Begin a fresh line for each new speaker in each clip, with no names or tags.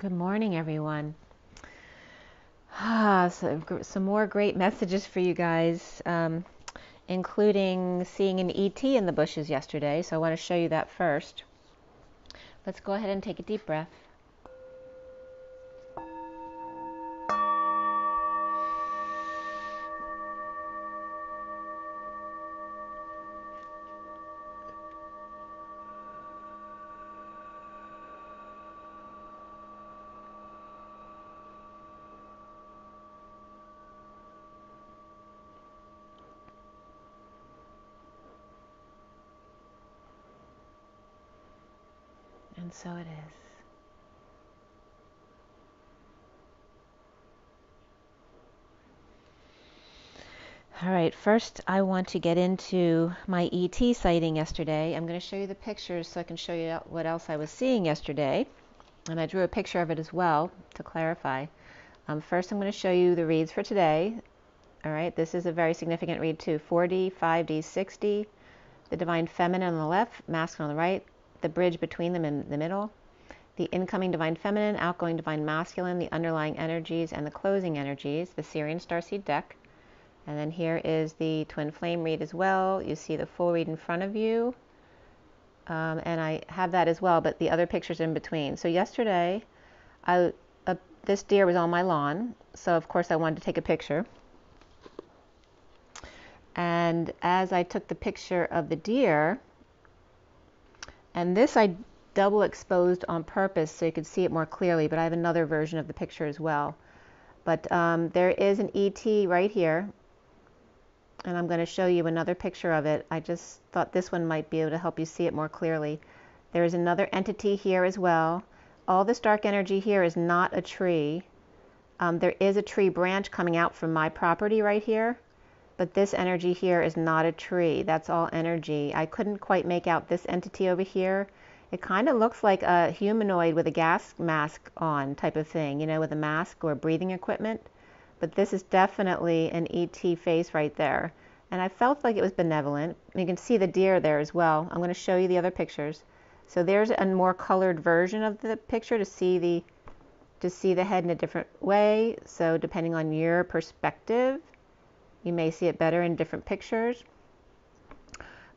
Good morning, everyone. Some more great messages for you guys, including seeing an ET in the bushes yesterday. So I want to show you that first. Let's go ahead and take a deep breath. And so it is. All right, first I want to get into my ET sighting yesterday. I'm going to show you the pictures so I can show you what else I was seeing yesterday. And I drew a picture of it as well to clarify. First I'm going to show you the reads for today. All right, this is a very significant read too. 4D, 5D, 6D, the Divine Feminine on the left, Masculine on the right, the bridge between them in the middle, the incoming Divine Feminine, outgoing Divine Masculine, the underlying energies, and the closing energies, the Syrian Starseed deck. And then here is the Twin Flame read as well. You see the full read in front of you. And I have that as well, but the other pictures in between. So yesterday, this deer was on my lawn, so of course I wanted to take a picture. And as I took the picture of the deer, and this I double exposed on purpose so you could see it more clearly, but I have another version of the picture as well. But there is an ET right here, and I'm going to show you another picture of it. I just thought this one might be able to help you see it more clearly. There is another entity here as well. All this dark energy here is not a tree. There is a tree branch coming out from my property right here, but this energy here is not a tree. That's all energy. I couldn't quite make out this entity over here. It kind of looks like a humanoid with a gas mask on type of thing, you know, with a mask or breathing equipment. But this is definitely an ET face right there. And I felt like it was benevolent. You can see the deer there as well. I'm going to show you the other pictures. So there's a more colored version of the picture to see the head in a different way. So depending on your perspective, you may see it better in different pictures.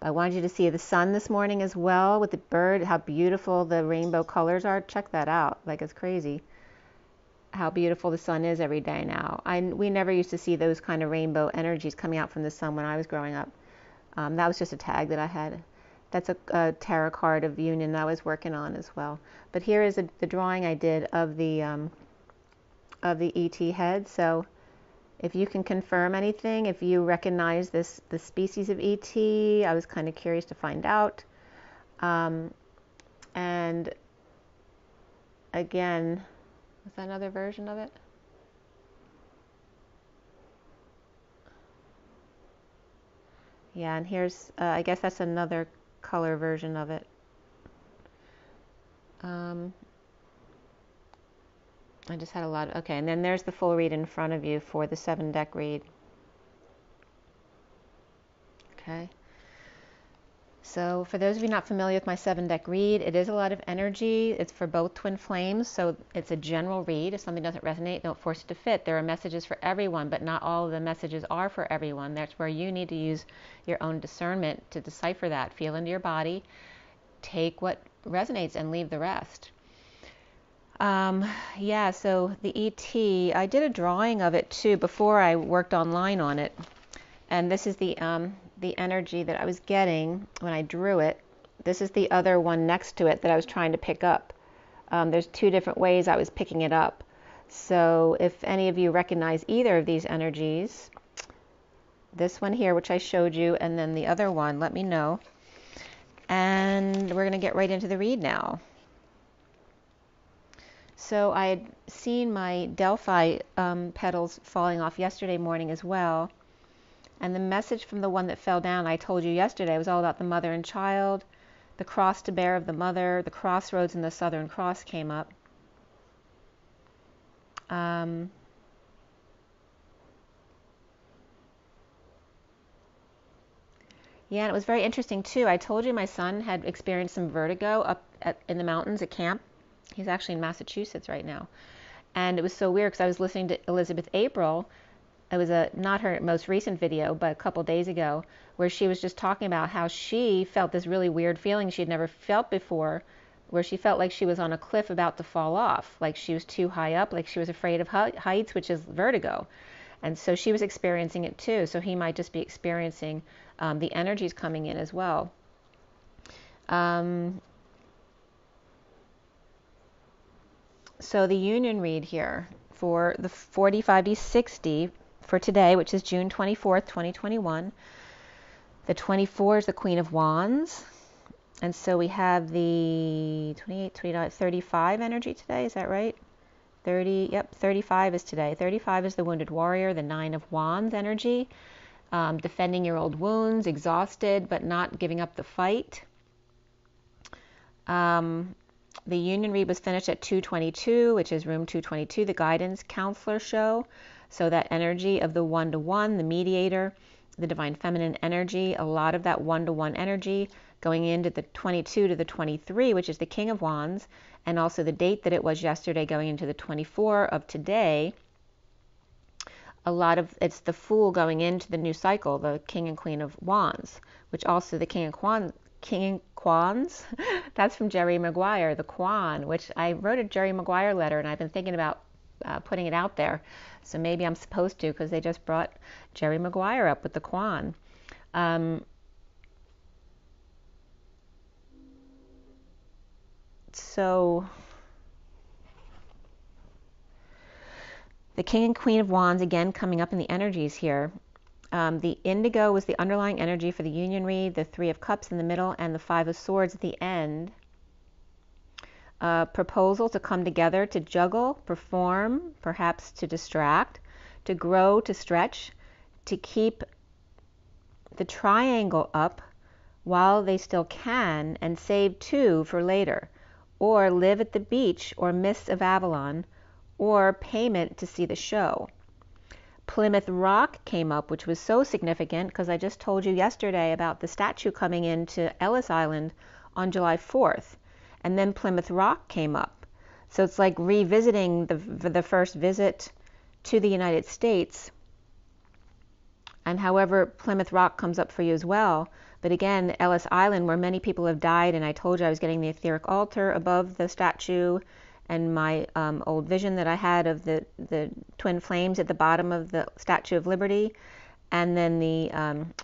I wanted you to see the sun this morning as well with the bird, how beautiful the rainbow colors are. Check that out. Like, it's crazy how beautiful the sun is every day now. We never used to see those kind of rainbow energies coming out from the sun when I was growing up. That was just a tag that I had. That's a tarot card of union that I was working on as well. But here is the drawing I did of the ET head. So if you can confirm anything, if you recognize the species of ET, I was kind of curious to find out. And again, is that another version of it? Yeah, and here's, I guess that's another color version of it. I just had a lot of, okay, and then there's the full read in front of you for the 7-deck read. Okay. So for those of you not familiar with my 7-deck read, it is a lot of energy. It's for both twin flames, so it's a general read. If something doesn't resonate, don't force it to fit. There are messages for everyone, but not all of the messages are for everyone. That's where you need to use your own discernment to decipher that. Feel into your body, take what resonates and leave the rest. Yeah, so the ET, I did a drawing of it too before I worked online on it. And this is the energy that I was getting when I drew it. This is the other one next to it that I was trying to pick up. There's two different ways I was picking it up. So if any of you recognize either of these energies, this one here, which I showed you, and then the other one, let me know. And we're going to get right into the read now. So I had seen my Delphi petals falling off yesterday morning as well. And the message from the one that fell down, I told you yesterday, was all about the mother and child, the cross to bear of the mother, the crossroads and the Southern Cross came up. Yeah, and it was very interesting too. I told you my son had experienced some vertigo up in the mountains at camp. He's actually in Massachusetts right now. And it was so weird because I was listening to Elizabeth April. It was not her most recent video, but a couple days ago, where she was just talking about how she felt this really weird feeling she'd never felt before, where she felt like she was on a cliff about to fall off, like she was too high up, like she was afraid of heights, which is vertigo. And so she was experiencing it too. So he might just be experiencing the energies coming in as well. So the union read here for the 45D60 for today, which is June 24th, 2021. The 24 is the Queen of Wands. And so we have the 28, 29, 35 energy today. Is that right? 30, yep, 35 is today. 35 is the Wounded Warrior, the 9 of Wands energy. Defending your old wounds, exhausted, but not giving up the fight. The union read was finished at 222, which is room 222, the guidance counselor show. So that energy of the one-to-one, the mediator, the divine feminine energy, a lot of that one-to-one energy going into the 22 to the 23, which is the King of Wands, and also the date that it was yesterday going into the 24 of today. A lot of it's the Fool going into the new cycle, the King and Queen of Wands, which also the King and Quans. That's from Jerry Maguire, the Quan, which I wrote a Jerry Maguire letter, and I've been thinking about putting it out there. So maybe I'm supposed to, because they just brought Jerry Maguire up with the Quan. So the King and Queen of Wands, again, coming up in the energies here. The indigo was the underlying energy for the union read, the 3 of Cups in the middle, and the 5 of Swords at the end. Proposal to come together, to juggle, perform, perhaps to distract, to grow, to stretch, to keep the triangle up while they still can, and save 2 for later, or live at the beach or mists of Avalon, or payment to see the show. Plymouth Rock came up, which was so significant because I just told you yesterday about the statue coming into Ellis Island on July 4th. And then Plymouth Rock came up. So it's like revisiting the first visit to the United States. And however, Plymouth Rock comes up for you as well. But again, Ellis Island, where many people have died, and I told you I was getting the etheric altar above the statue, and my old vision that I had of the twin flames at the bottom of the Statue of Liberty, and then the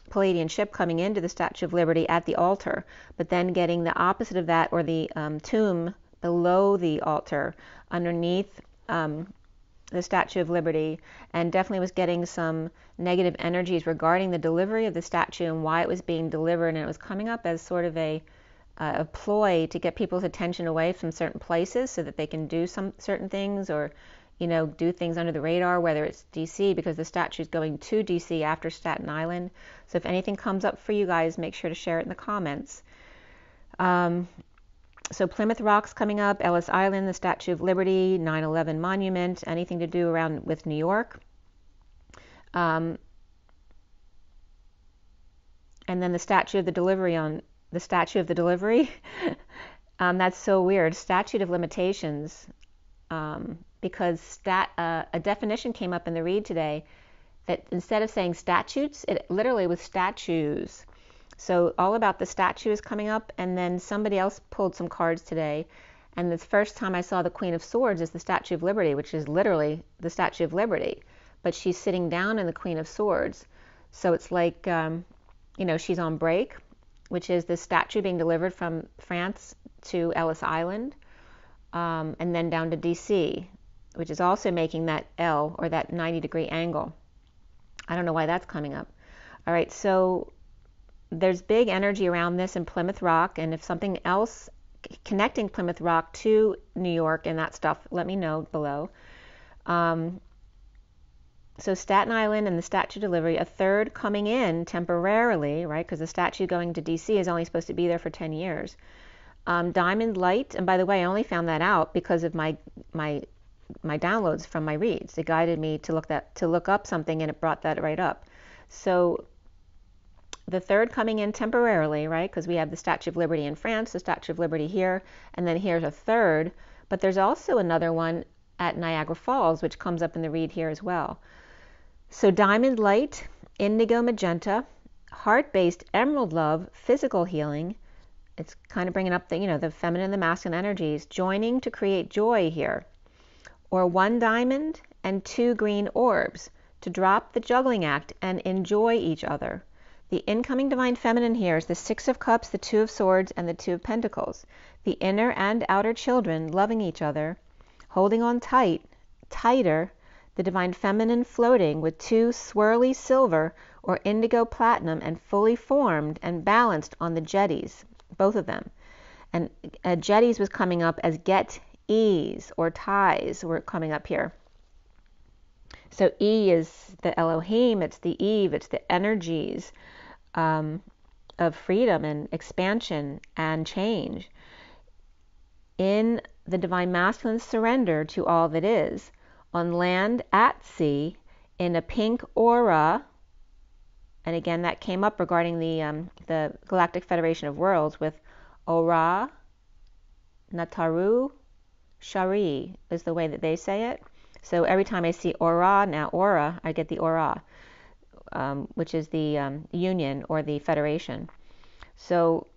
Palladian ship coming into the Statue of Liberty at the altar, but then getting the opposite of that, or the tomb below the altar, underneath the Statue of Liberty, and definitely was getting some negative energies regarding the delivery of the statue and why it was being delivered, and it was coming up as sort of a ploy to get people's attention away from certain places so that they can do some certain things, or do things under the radar, whether it's DC, because the statue is going to DC after Staten Island. So if anything comes up for you guys, make sure to share it in the comments. So Plymouth Rock's coming up, Ellis Island, the Statue of Liberty, 9/11 Monument, anything to do around with New York. And then the Statue of the Delivery that's so weird. Statute of limitations, because a definition came up in the read today that instead of saying statutes, it literally was statues. So all about the statue is coming up, and then somebody else pulled some cards today, and the first time I saw the Queen of Swords is the Statue of Liberty, which is literally the Statue of Liberty, but she's sitting down in the Queen of Swords. So it's like, she's on break, which is the statue being delivered from France to Ellis Island, and then down to DC, which is also making that L, or that 90-degree angle. I don't know why that's coming up. All right, so there's big energy around this in Plymouth Rock, and if something else connecting Plymouth Rock to New York and that stuff, let me know below. So Staten Island and the statue delivery, a third coming in temporarily, right? Because the statue going to DC is only supposed to be there for 10 years. Diamond Light, and by the way, I only found that out because of my downloads from my reads. It guided me to look up something, and it brought that right up. So the third coming in temporarily, right? Because we have the Statue of Liberty in France, the Statue of Liberty here, and then here's a third, But there's also another one at Niagara Falls, which comes up in the read here as well. So diamond light, indigo magenta, heart-based emerald love, physical healing. It's kind of bringing up the, the feminine and the masculine energies, joining to create joy here. Or one diamond and two green orbs to drop the juggling act and enjoy each other. The incoming divine feminine here is the Six of Cups, the Two of Swords, and the Two of Pentacles. The inner and outer children loving each other, holding on tighter, the divine feminine floating with two swirly silver or indigo platinum and fully formed and balanced on the jetties, both of them. And jetties was coming up as get ease or ties were coming up here. So E is the Elohim, it's the Eve, it's the energies of freedom and expansion and change. In the divine masculine surrender to all that is, on land at sea, in a pink aura, and again that came up regarding the Galactic Federation of Worlds with Aura, Nataru, Shari is the way that they say it. So every time I see aura, now aura, I get the aura, which is the union or the federation. So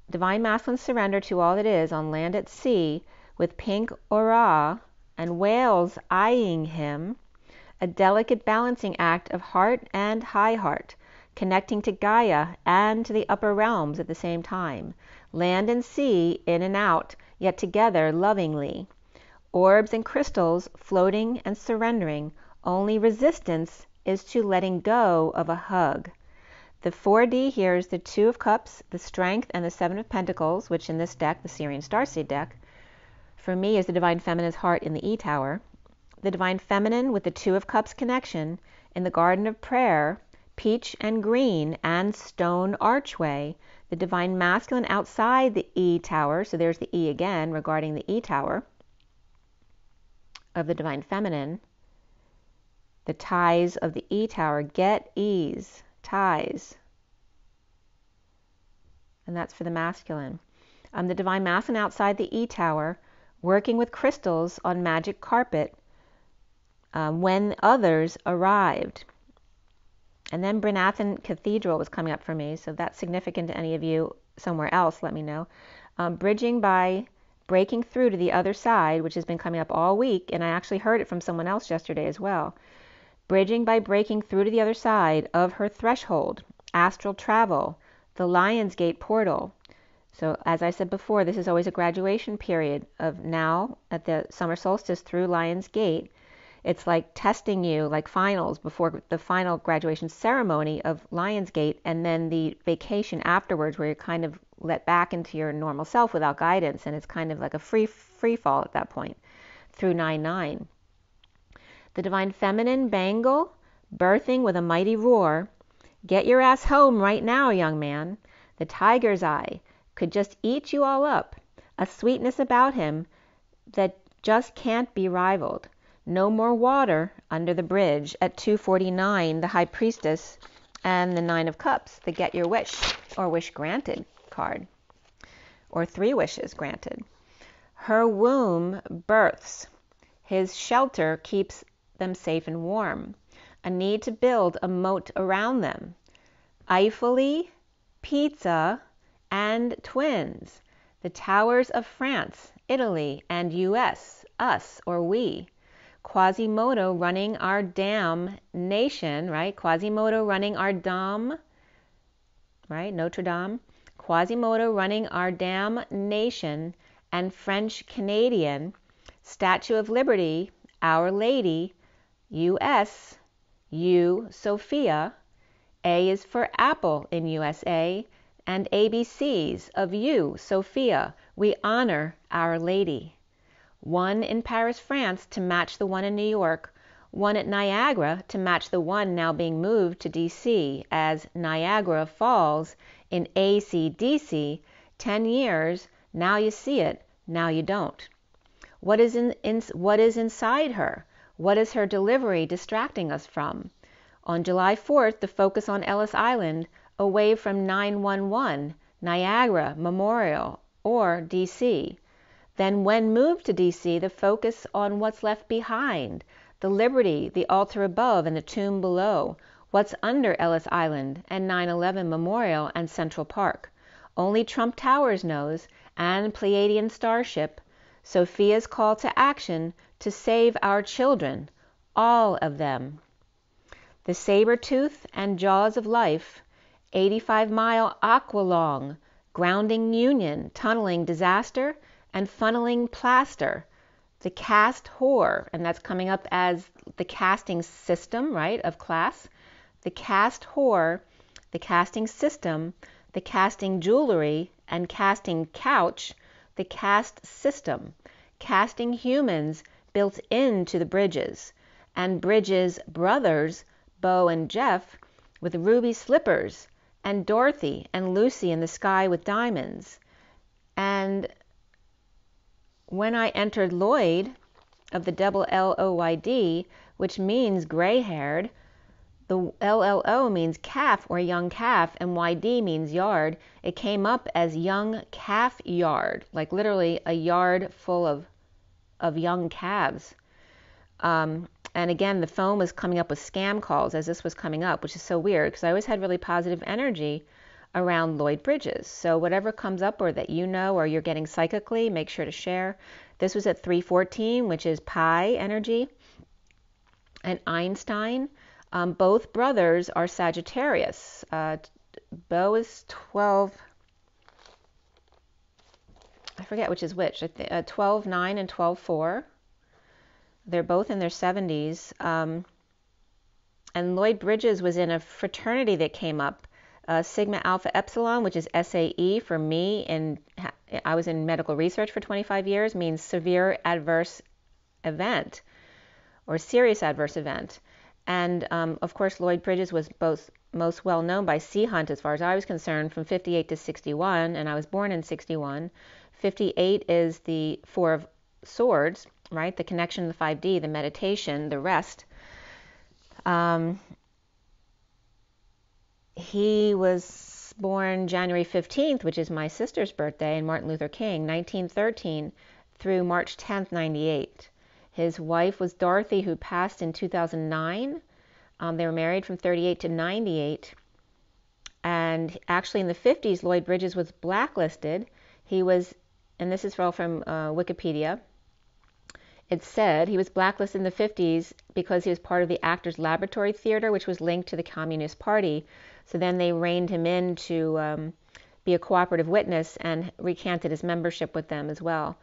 divine masculine surrender to all that is on land at sea with pink aura and whales eyeing him, a delicate balancing act of heart and high heart, connecting to Gaia and to the upper realms at the same time. Land and sea in and out, yet together lovingly. Orbs and crystals floating and surrendering. Only resistance is to letting go of a hug. The 4D here is the Two of Cups, the Strength, and the Seven of Pentacles, which in this deck, the Syrian Starseed deck, for me is the Divine Feminine's heart in the E Tower. The Divine Feminine with the Two of Cups connection in the Garden of Prayer, peach and green and stone archway. The Divine Masculine outside the E Tower, so there's the E again regarding the E Tower of the Divine Feminine. The ties of the E Tower, get ease, ties. And that's for the masculine. The Divine Masculine outside the E Tower, working with crystals on magic carpet when others arrived. And then Brynathan Cathedral was coming up for me, so if that's significant to any of you somewhere else, let me know. Bridging by breaking through to the other side, which has been coming up all week, and I actually heard it from someone else yesterday as well. Bridging by breaking through to the other side of her threshold, astral travel, the Lionsgate portal. So as I said before, this is always a graduation period of now at the summer solstice through Lionsgate. It's like testing you, like finals before the final graduation ceremony of Lionsgate, and then the vacation afterwards where you're kind of let back into your normal self without guidance, and it's kind of like a free fall at that point through 9/9. The Divine Feminine bangle, birthing with a mighty roar. Get your ass home right now, young man. The tiger's eye could just eat you all up. A sweetness about him that just can't be rivaled. No more water under the bridge at 249, the High Priestess, and the Nine of Cups, the Get Your Wish or Wish Granted card, or 3 wishes granted. Her womb births. His shelter keeps them safe and warm. A need to build a moat around them. Eiffel, pizza, and twins. The towers of France, Italy, and US, us or we. Quasimodo running our damn nation, right? Quasimodo running our dam, right? Notre Dame. Quasimodo running our damn nation, and French Canadian. Statue of Liberty, Our Lady, US, U, Sophia. A is for Apple in USA, and ABCs of you, Sophia. We honor Our Lady. One in Paris, France to match the one in New York. One at Niagara to match the one now being moved to DC as Niagara Falls in AC/DC. 10 years, now you see it, now you don't. What is inside her? What is her delivery distracting us from? On July 4th, the focus on Ellis Island, away from 911, Niagara Memorial, or DC. Then when moved to DC, the focus on what's left behind, the Liberty, the altar above, and the tomb below, what's under Ellis Island and 9/11 Memorial and Central Park. Only Trump Towers knows, and Pleiadian Starship, Sophia's call to action to save our children, all of them. The saber-tooth and jaws of life, 85-mile Aqualong, grounding union, tunneling disaster, and funneling plaster. The cast whore, and that's coming up as the casting system, right, of class. The cast whore, the casting system, the casting jewelry, and casting couch, the cast system, casting humans built into the bridges, and Bridges' brothers, Bo and Jeff, with ruby slippers, and Dorothy and Lucy in the sky with diamonds. And when I entered Lloyd, of the double L-O-Y-D, which means gray-haired, the L-L-O means calf or young calf, and Y-D means yard. It came up as young calf yard, like literally a yard full of young calves. And again, the phone was coming up with scam calls as this was coming up, which is so weird because I always had really positive energy around Lloyd Bridges. So whatever comes up or that you know or you're getting psychically, make sure to share. This was at 314, which is pi energy. And Einstein, both brothers are Sagittarius. Bo is 12, I forget which is which, 12-9 and 12-4. They're both in their 70s. And Lloyd Bridges was in a fraternity that came up, Sigma Alpha Epsilon, which is SAE for me, and I was in medical research for 25 years, means severe adverse event or serious adverse event. And of course, Lloyd Bridges was both most well known by Sea Hunt as far as I was concerned from 58 to 61, and I was born in 61. 58 is the Four of Swords, right? The connection to the 5D, the meditation, the rest. He was born January 15th, which is my sister's birthday, and Martin Luther King, 1913 through March 10th, 98. His wife was Dorothy, who passed in 2009. They were married from 38 to 98. And actually in the 50s, Lloyd Bridges was blacklisted. He was, and this is all from Wikipedia, it said he was blacklisted in the 50s because he was part of the Actors Laboratory Theater, which was linked to the Communist Party. So then they reined him in to be a cooperative witness and recanted his membership with them as well.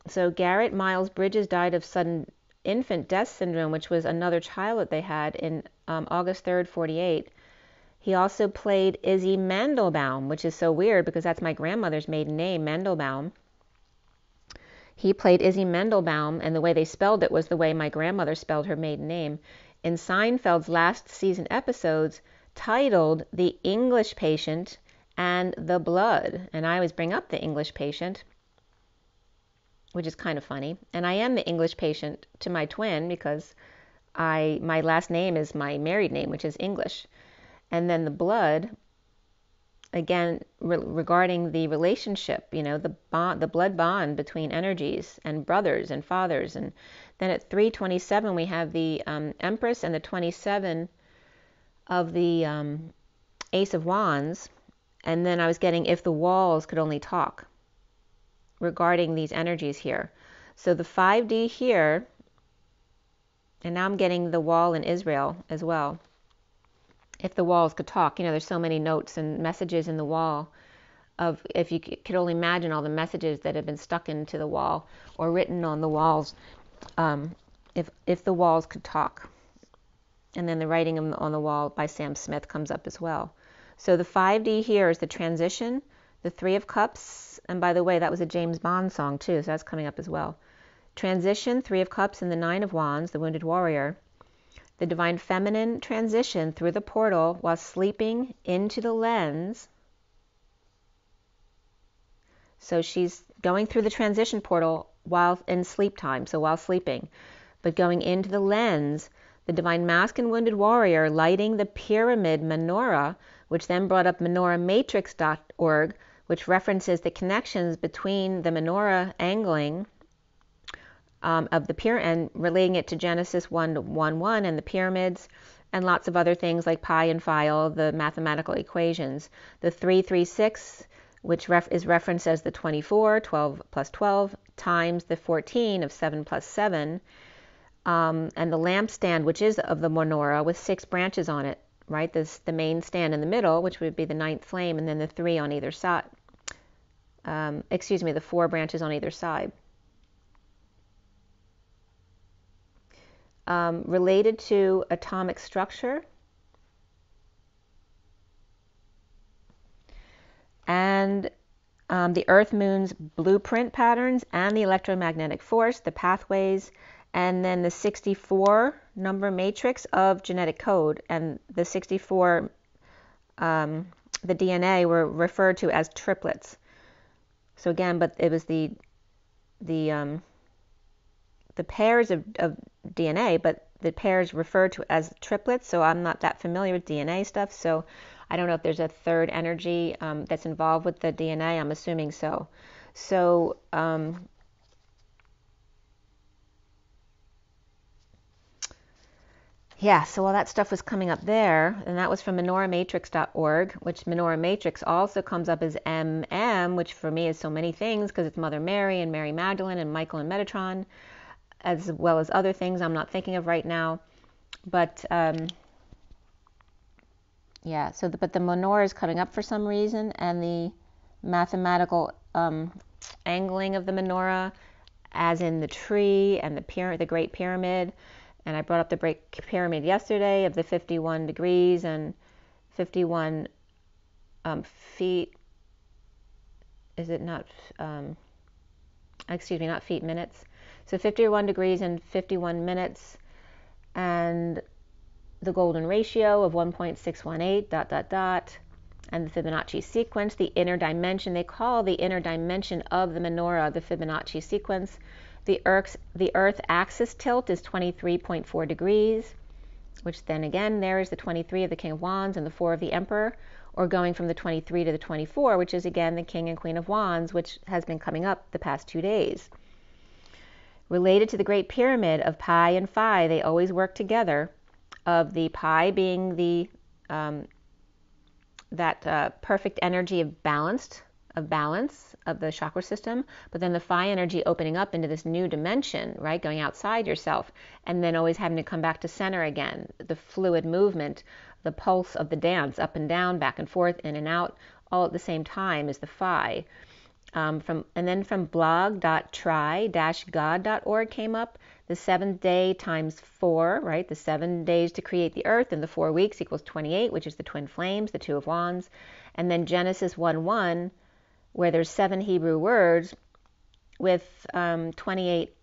So Garrett Miles Bridges died of sudden infant death syndrome, which was another child that they had in August 3rd, 48. He also played Izzy Mandelbaum, which is so weird because that's my grandmother's maiden name, Mandelbaum. He played Izzy Mandelbaum, and the way they spelled it was the way my grandmother spelled her maiden name, in Seinfeld's last season episodes titled The English Patient and The Blood. And I always bring up The English Patient, which is kind of funny. And I am the English patient to my twin because my last name is my married name, which is English. And then the blood, again, regarding the relationship, you know, the bond, the blood bond between energies and brothers and fathers. And then at 327, we have the Empress and the 27 of the Ace of Wands. And then I was getting if the walls could only talk regarding these energies here. So the 5D here, and now I'm getting the wall in Israel as well. If the walls could talk, you know, there's so many notes and messages in the wall of, if you could only imagine all the messages that have been stuck into the wall or written on the walls, if the walls could talk. And then the writing on the wall by Sam Smith comes up as well. So the 5D here is the transition, the Three of Cups, and by the way, that was a James Bond song too, so that's coming up as well. Transition, Three of Cups, and the Nine of Wands, the Wounded Warrior. The Divine Feminine transition through the portal while sleeping into the lens. So she's going through the transition portal while in sleep time, so while sleeping. But going into the lens, the Divine Masculine Wounded Warrior lighting the pyramid menorah, which then brought up menorahmatrix.org, which references the connections between the menorah angling of the pyramid and relating it to Genesis 1:1:1 and the pyramids, and lots of other things like pi and phi, all the mathematical equations. The 336, which is referenced as the 24, 12 plus 12, times the 14 of 7 plus 7, and the lampstand, which is of the menorah with 6 branches on it, right? The main stand in the middle, which would be the 9th flame, and then the 3 on either side. The 4 branches on either side. Related to atomic structure and the Earth-Moon's blueprint patterns and the electromagnetic force, the pathways, and then the 64 number matrix of genetic code. And the 64, the DNA were referred to as triplets. So again, but it was the pairs of DNA, but the pairs referred to as triplets. So I'm not that familiar with DNA stuff, so I don't know if there's a third energy that's involved with the DNA. I'm assuming so. So yeah, so all that stuff was coming up there, and that was from menorahmatrix.org, which Menorah Matrix also comes up as MM, which for me is so many things because it's Mother Mary and Mary Magdalene and Michael and Metatron, as well as other things I'm not thinking of right now. But yeah, so but the menorah is coming up for some reason, and the mathematical angling of the menorah, as in the tree and the Great Pyramid. And I brought up the Great Pyramid yesterday of the 51 degrees and 51 feet. Is it not? Excuse me, not feet, minutes. So 51 degrees and 51 minutes, and the golden ratio of 1.618, ... and the Fibonacci sequence, the inner dimension. They call the inner dimension of the menorah the Fibonacci sequence. The Earth axis tilt is 23.4 degrees, which then again there is the 23 of the King of Wands and the 4 of the Emperor, or going from the 23 to the 24, which is again the King and Queen of Wands, which has been coming up the past 2 days. Related to the Great Pyramid of pi and phi, they always work together, of the pi being the perfect energy of balance of the chakra system, but then the phi energy opening up into this new dimension, right, going outside yourself, and then always having to come back to center again, the fluid movement, the pulse of the dance, up and down, back and forth, in and out, all at the same time is the phi. And then from blog.try-god.org came up the 7th day times 4, right? The 7 days to create the earth, and the 4 weeks equals 28, which is the twin flames, the 2 of wands. And then Genesis 1:1, where there's 7 Hebrew words with 28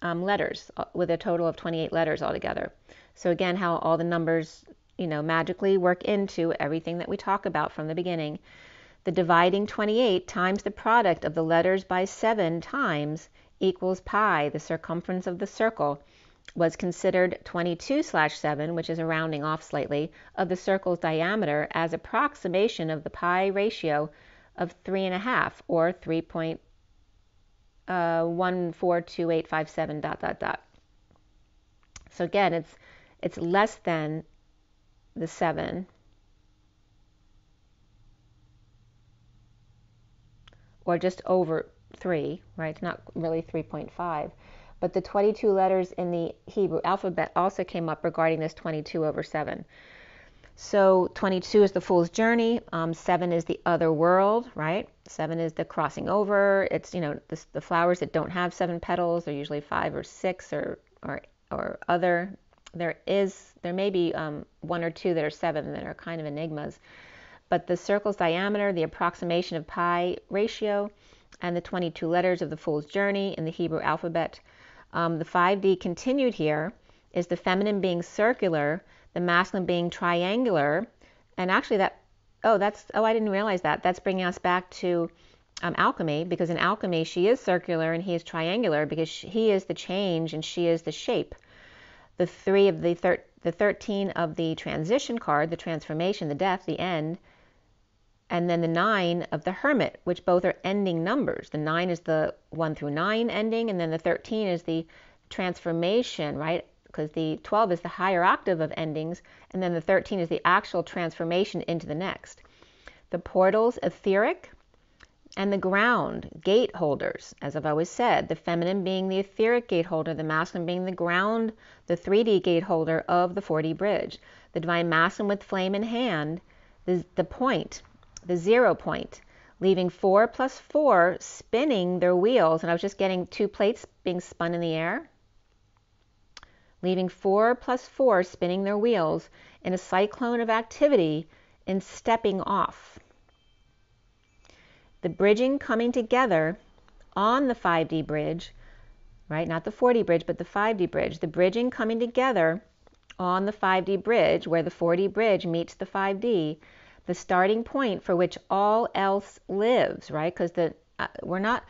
letters, with a total of 28 letters altogether. So again, how all the numbers, magically work into everything that we talk about from the beginning. The dividing 28 times the product of the letters by 7 times equals pi. The circumference of the circle was considered 22/7, which is a rounding off slightly, of the circle's diameter as approximation of the pi ratio of 3.5, or 3.142857 ... So again, it's less than the 7, or just over 3, right? It's not really 3.5. But the 22 letters in the Hebrew alphabet also came up regarding this 22 over 7. So 22 is the fool's journey. 7 is the other world, right? 7 is the crossing over. It's, the flowers that don't have 7 petals. They're usually 5 or 6 or other. There may be 1 or 2 that are 7 that are kind of enigmas. But the circle's diameter, the approximation of pi ratio, and the 22 letters of the fool's journey in the Hebrew alphabet. The 5D continued here is the feminine being circular, the masculine being triangular, and actually I didn't realize that. That's bringing us back to alchemy, because in alchemy she is circular and he is triangular, because he is the change and she is the shape. The 3 of the 13 of the transition card, the transformation, the death, the end, and then the 9 of the Hermit, which both are ending numbers. The 9 is the 1 through 9 ending, and then the 13 is the transformation, right? Because the 12 is the higher octave of endings, and then the 13 is the actual transformation into the next. The portals, etheric, and the ground, gate holders, as I've always said, the feminine being the etheric gate holder, the masculine being the ground, the 3D gate holder of the 4D bridge. The divine masculine with flame in hand, the point, the 0 point, leaving 4 plus 4 spinning their wheels, and I was just getting 2 plates being spun in the air, leaving 4 plus 4 spinning their wheels in a cyclone of activity and stepping off. The bridging coming together on the 5D bridge, right? Not the 4D bridge, but the 5D bridge. The bridging coming together on the 5D bridge, where the 4D bridge meets the 5D, the starting point for which all else lives, right? Because we're not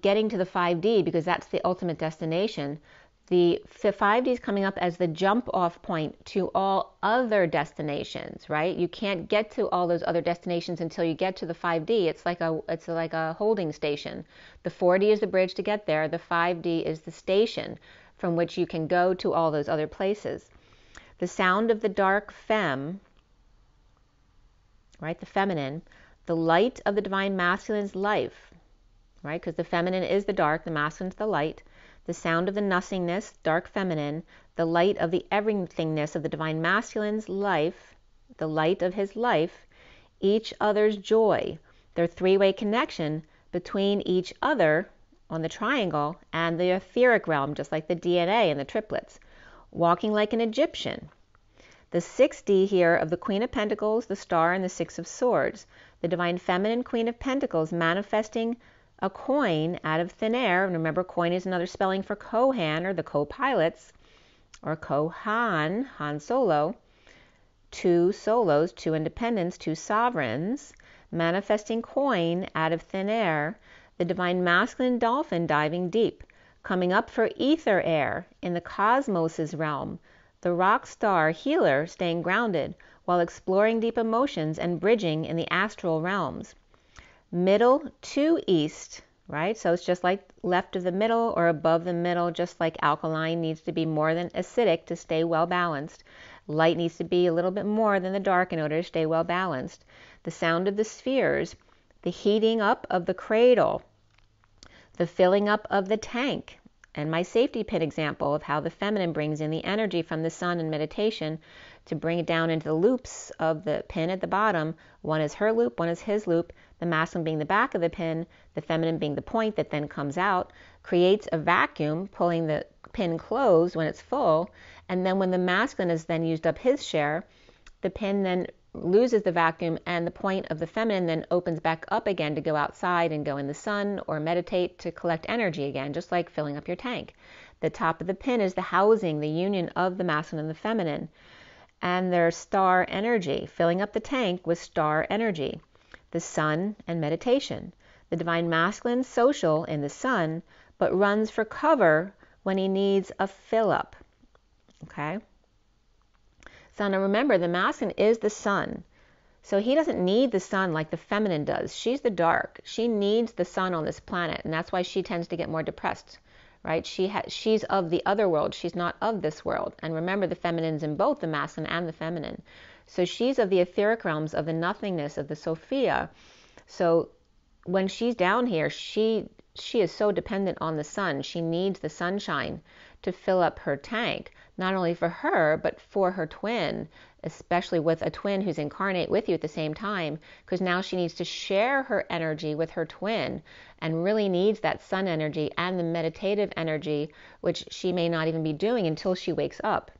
getting to the 5D because that's the ultimate destination. The 5D is coming up as the jump off point to all other destinations, right? You can't get to all those other destinations until you get to the 5D. It's like a holding station. The 4D is the bridge to get there. The 5D is the station from which you can go to all those other places. The sound of the dark femme, right? The feminine, the light of the divine masculine's life, right? Because the feminine is the dark, the masculine's the light. The sound of the nothingness, dark feminine, the light of the everythingness of the divine masculine's life, the light of his life, each other's joy, their 3-way connection between each other on the triangle and the etheric realm, just like the DNA and the triplets, walking like an Egyptian. The 6D here of the Queen of Pentacles, the Star, and the 6 of Swords, the divine feminine Queen of Pentacles manifesting a coin out of thin air. And remember, coin is another spelling for Kohan, or the co-pilots, or Kohan, Han Solo. 2 solos, 2 independents, 2 sovereigns, manifesting coin out of thin air. The divine masculine dolphin diving deep, coming up for ether air in the cosmos's realm. The rock star healer staying grounded while exploring deep emotions and bridging in the astral realms. Middle to east, right? So it's just like left of the middle or above the middle, just like alkaline needs to be more than acidic to stay well balanced. Light needs to be a little bit more than the dark in order to stay well balanced. The sound of the spheres, the heating up of the cradle, the filling up of the tank, and my safety pin example of how the feminine brings in the energy from the sun in meditation to bring it down into the loops of the pin at the bottom. One is her loop, one is his loop, the masculine being the back of the pin, the feminine being the point that then comes out, creates a vacuum, pulling the pin closed when it's full, and then when the masculine has then used up his share, the pin then loses the vacuum and the point of the feminine then opens back up again to go outside and go in the sun or meditate to collect energy again, just like filling up your tank. The top of the pin is the housing, the union of the masculine and the feminine, and their star energy, filling up the tank with star energy, the sun and meditation. The divine masculine social in the sun, but runs for cover when he needs a fill up. Okay? So now remember, the masculine is the sun. So he doesn't need the sun like the feminine does. She's the dark. She needs the sun on this planet, and that's why she tends to get more depressed, right? She's of the other world. She's not of this world. And remember, the feminine's in both the masculine and the feminine. So she's of the etheric realms, of the nothingness, of the Sophia. So when she's down here, she is so dependent on the sun. She needs the sunshine to fill up her tank, not only for her, but for her twin, especially with a twin who's incarnate with you at the same time, because now she needs to share her energy with her twin and really needs that sun energy and the meditative energy, which she may not even be doing until she wakes up.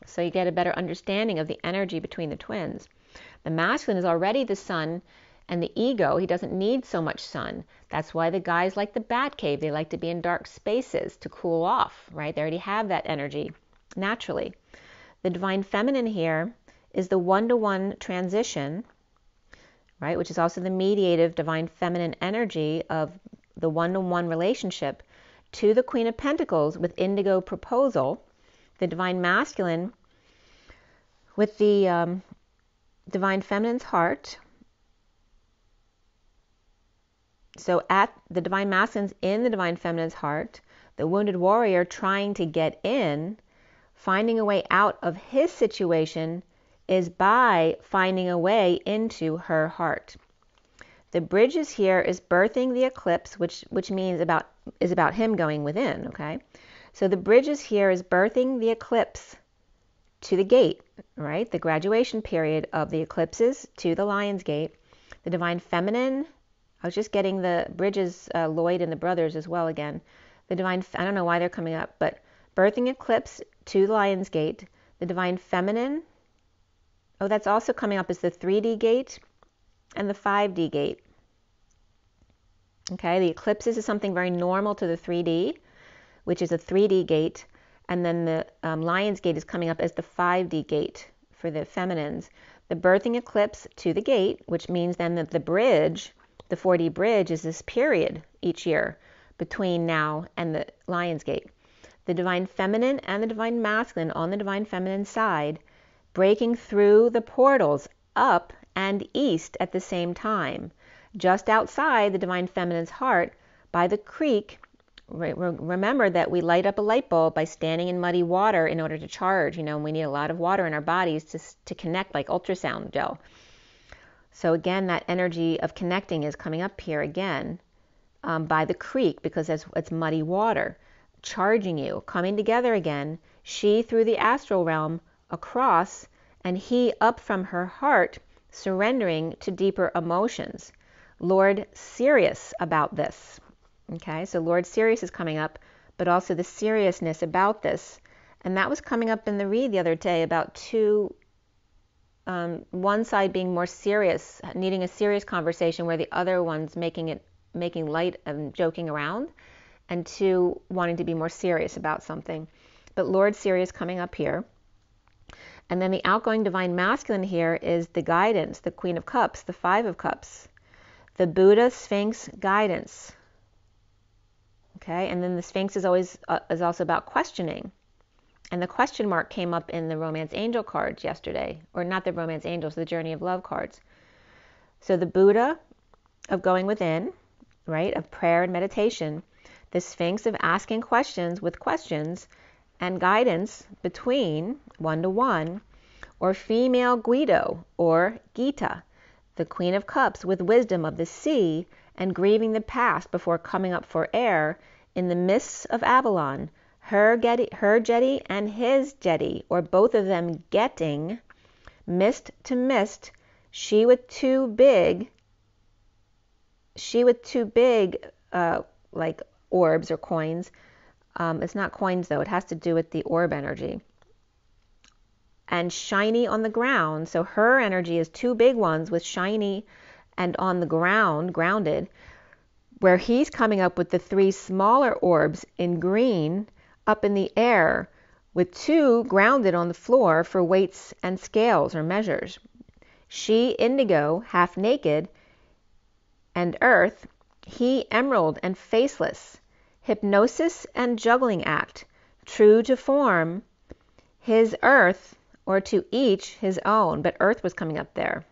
So you get a better understanding of the energy between the twins. The masculine is already the sun and the ego. He doesn't need so much sun. That's why the guys like the bat cave. They like to be in dark spaces to cool off, right? They already have that energy naturally. The divine feminine here is the one-to-one transition, right? Which is also the mediative divine feminine energy of the one-to-one relationship to the Queen of Pentacles with indigo proposal. The divine masculine with the divine feminine's heart So at the Divine Masculine's in the Divine Feminine's heart, the wounded warrior trying to get in, finding a way out of his situation is by finding a way into her heart. The bridges here is birthing the eclipse, which means is about him going within, okay? So the bridges here is birthing the eclipse to the gate, right? The graduation period of the eclipses to the Lion's Gate. The Divine Feminine, I was just getting the bridges, Lloyd and the brothers as well again. The Divine, I don't know why they're coming up, but birthing eclipse to the Lion's Gate. The Divine Feminine, oh, that's also coming up as the 3D gate and the 5D gate. Okay, the eclipses is something very normal to the 3D, which is a 3D gate, and then the Lion's Gate is coming up as the 5D gate for the feminines. The birthing eclipse to the gate, which means then that the bridge, the 4D bridge, is this period each year between now and the Lion's Gate. The Divine Feminine and the Divine Masculine on the Divine Feminine side, breaking through the portals up and east at the same time. Just outside the Divine Feminine's heart, by the creek, remember that we light up a light bulb by standing in muddy water in order to charge. You know, we need a lot of water in our bodies to connect, like ultrasound gel. So again, that energy of connecting is coming up here again by the creek, because it's muddy water, charging you, coming together again, she through the astral realm across, and he up from her heart, surrendering to deeper emotions. Lord Sirius about this. Okay, so Lord Sirius is coming up, but also the seriousness about this. And that was coming up in the read the other day about one side being more serious, needing a serious conversation, where the other one's making light and joking around, and two wanting to be more serious about something. But Lord Sirius coming up here. And then the outgoing Divine Masculine here is the guidance, the Queen of Cups, the Five of Cups, the Buddha Sphinx guidance. Okay, and then the Sphinx is also about questioning. And the question mark came up in the Romance Angel cards yesterday, or not the Romance Angels, the Journey of Love cards. So the Buddha of going within, right, of prayer and meditation, the Sphinx of asking questions with questions and guidance between one-to-one, or female Guido or Gita, the Queen of Cups with wisdom of the sea and grieving the past before coming up for air in the mists of Avalon, her jetty and his jetty, or both of them getting mist to mist, she with two big like orbs or coins. It's not coins though, it has to do with the orb energy. And shiny on the ground, so her energy is two big ones with shiny and on the ground, grounded, where he's coming up with the three smaller orbs in green up in the air with two grounded on the floor for weights and scales or measures. She indigo, half naked, and earth, he emerald and faceless, hypnosis and juggling act, true to form, his earth, or to each his own, but earth was coming up there.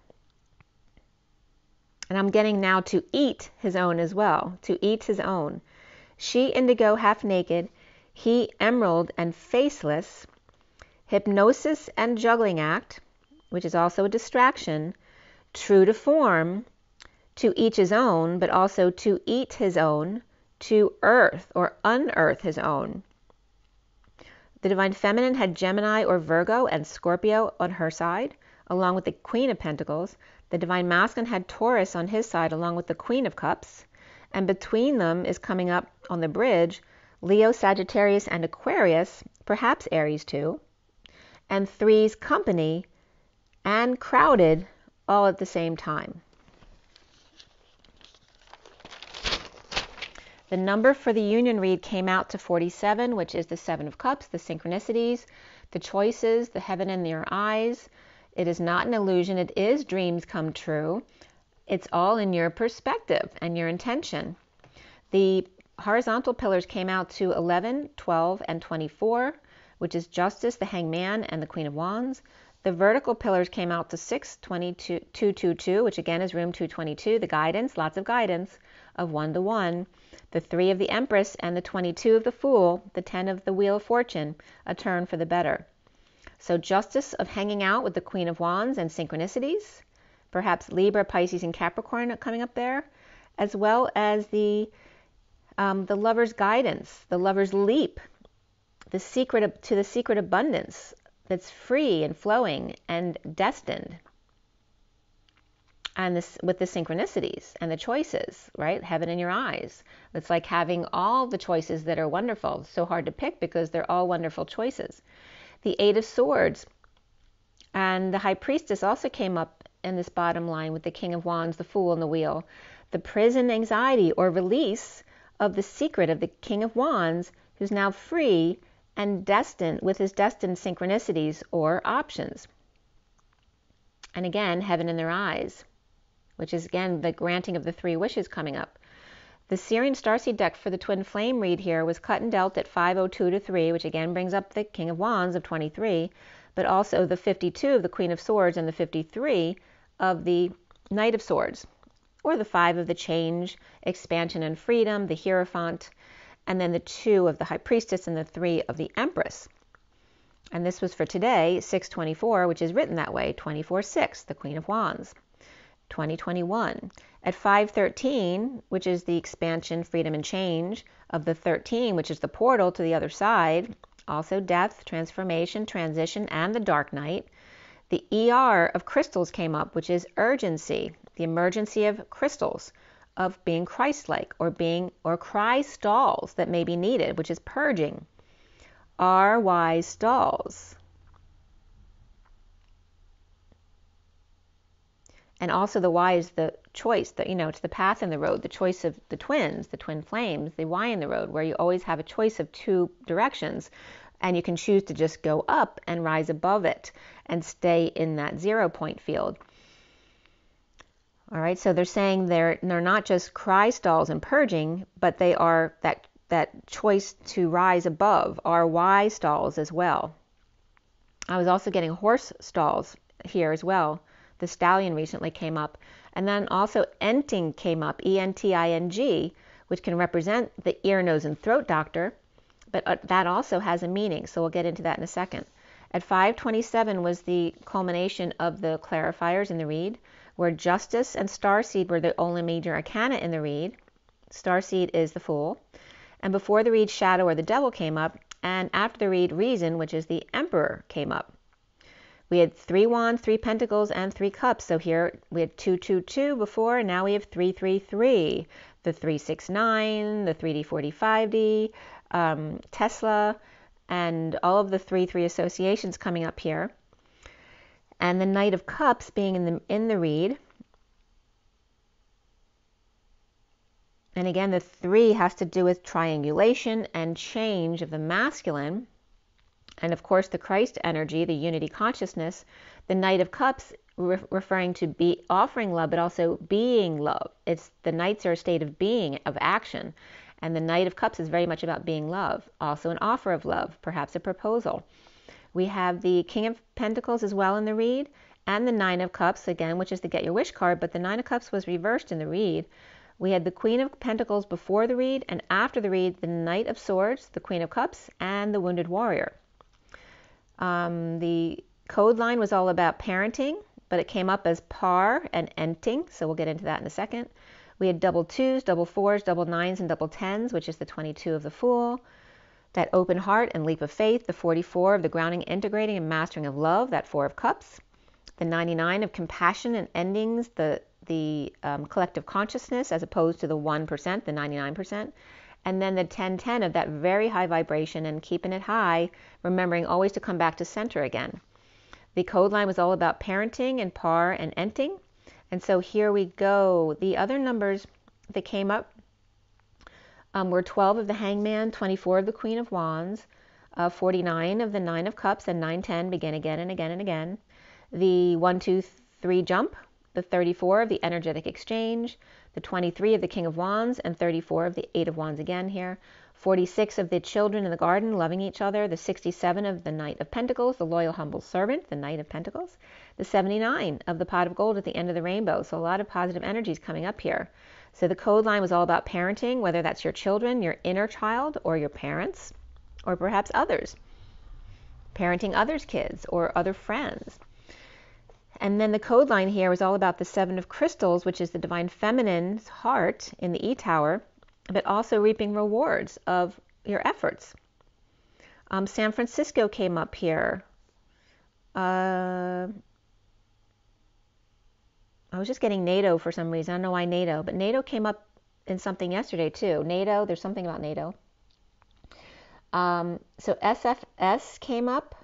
And I'm getting now to eat his own as well, to eat his own. She indigo, half naked, he emerald and faceless, hypnosis and juggling act, which is also a distraction, true to form, to each his own, but also to eat his own, to earth or unearth his own. The Divine Feminine had Gemini or Virgo and Scorpio on her side, along with the Queen of Pentacles. The Divine Masculine had Taurus on his side, along with the Queen of Cups. And between them is coming up on the bridge Leo, Sagittarius, and Aquarius, perhaps Aries too. And three's company and crowded all at the same time. The number for the union read came out to 47, which is the Seven of Cups, the synchronicities, the choices, the heaven in your eyes. It is not an illusion. It is dreams come true. It's all in your perspective and your intention. The horizontal pillars came out to 11, 12, and 24, which is Justice, the Hangman, and the Queen of Wands. The vertical pillars came out to 6, 22, 222, which again is room 222, the guidance, lots of guidance, of 1 to 1, the 3 of the Empress, and the 22 of the Fool, the 10 of the Wheel of Fortune, a turn for the better. So justice of hanging out with the Queen of Wands and synchronicities, perhaps Libra, Pisces, and Capricorn coming up there, as well as the lover's guidance, the lover's leap, the secret abundance that's free and flowing and destined. And this with the synchronicities and the choices, right? Heaven in your eyes. It's like having all the choices that are wonderful. It's so hard to pick because they're all wonderful choices. The 8 of Swords and the High Priestess also came up in this bottom line with the King of Wands, the Fool, and the Wheel. The prison anxiety or release of the secret of the King of Wands, who's now free and destined with his destined synchronicities or options. And again, heaven in their eyes, which is again the granting of the 3 wishes coming up. The Syrian Starseed deck for the Twin Flame read here was cut and dealt at 502 to 3, which again brings up the King of Wands of 23, but also the 52 of the Queen of Swords and the 53 of the Knight of Swords, or the 5 of the Change, Expansion and Freedom, the Hierophant, and then the 2 of the High Priestess and the 3 of the Empress. And this was for today, 624, which is written that way, 24/6, the Queen of Wands. 2021. At 513, which is the expansion, freedom, and change of the 13, which is the portal to the other side, also death, transformation, transition, and the dark night, the ER of crystals came up, which is urgency, the emergency of crystals, of being Christ-like or cry stalls that may be needed, which is purging. RY stalls. And also the Y is the choice, it's the path in the road, the choice of the twins, the twin flames, the Y in the road, where you always have a choice of 2 directions, and you can choose to just go up and rise above it and stay in that 0 point field. All right, so they're saying they're not just cry stalls and purging, but they are that choice to rise above, are Y stalls as well. I was also getting horse stalls here as well. The stallion recently came up. And then also enting came up, ENTING, which can represent the ear, nose, and throat doctor, but that also has a meaning, so we'll get into that in a second. At 527 was the culmination of the clarifiers in the read, where Justice and Starseed were the only major arcana in the read. Starseed is the Fool. And before the read, Shadow or the Devil came up, and after the read, Reason, which is the Emperor, came up. We had 3 Wands, 3 Pentacles, and 3 Cups. So here we had 222 before, and now we have 333, the 369, the 3D45D, Tesla, and all of the 3-3 associations coming up here. And the Knight of Cups being in the read. And again, the 3 has to do with triangulation and change of the masculine. And of course, the Christ energy, the unity consciousness, the Knight of Cups referring to be offering love, but also being love. It's the Knights are a state of being, of action. And the Knight of Cups is very much about being love, also an offer of love, perhaps a proposal. We have the King of Pentacles as well in the read, and the 9 of Cups, again, which is the Get Your Wish card, but the 9 of Cups was reversed in the read. We had the Queen of Pentacles before the read, and after the read, the Knight of Swords, the Queen of Cups, and the Wounded Warrior. The code line was all about parenting, but it came up as par and enting, so we'll get into that in a second. We had double 2s, double 4s, double 9s, and double 10s, which is the 22 of the Fool. That open heart and leap of faith, the 44 of the grounding, integrating, and mastering of love, that 4 of Cups. The 99 of compassion and endings, the collective consciousness, as opposed to the 1%, the 99%. And then the 10-10 of that very high vibration and keeping it high, remembering always to come back to center again. The code line was all about parenting and par and enting. And so here we go. The other numbers that came up were 12 of the Hangman, 24 of the Queen of Wands, 49 of the 9 of Cups, and 9-10 begin again and again and again. The 1-2-3 jump, the 34 of the Energetic Exchange, the 23 of the King of Wands, and 34 of the 8 of Wands again here. 46 of the Children in the Garden loving each other, the 67 of the Knight of Pentacles, the Loyal Humble Servant, the Knight of Pentacles, the 79 of the Pot of Gold at the end of the rainbow. So a lot of positive energies coming up here. So the code line was all about parenting, whether that's your children, your inner child, or your parents, or perhaps others. Parenting others' kids or other friends. And then the code line here was all about the 7 of crystals, which is the divine feminine's heart in the E-Tower, but also reaping rewards of your efforts. San Francisco came up here. I was just getting NATO for some reason. I don't know why NATO, but NATO came up in something yesterday too. NATO, there's something about NATO. So SFS came up,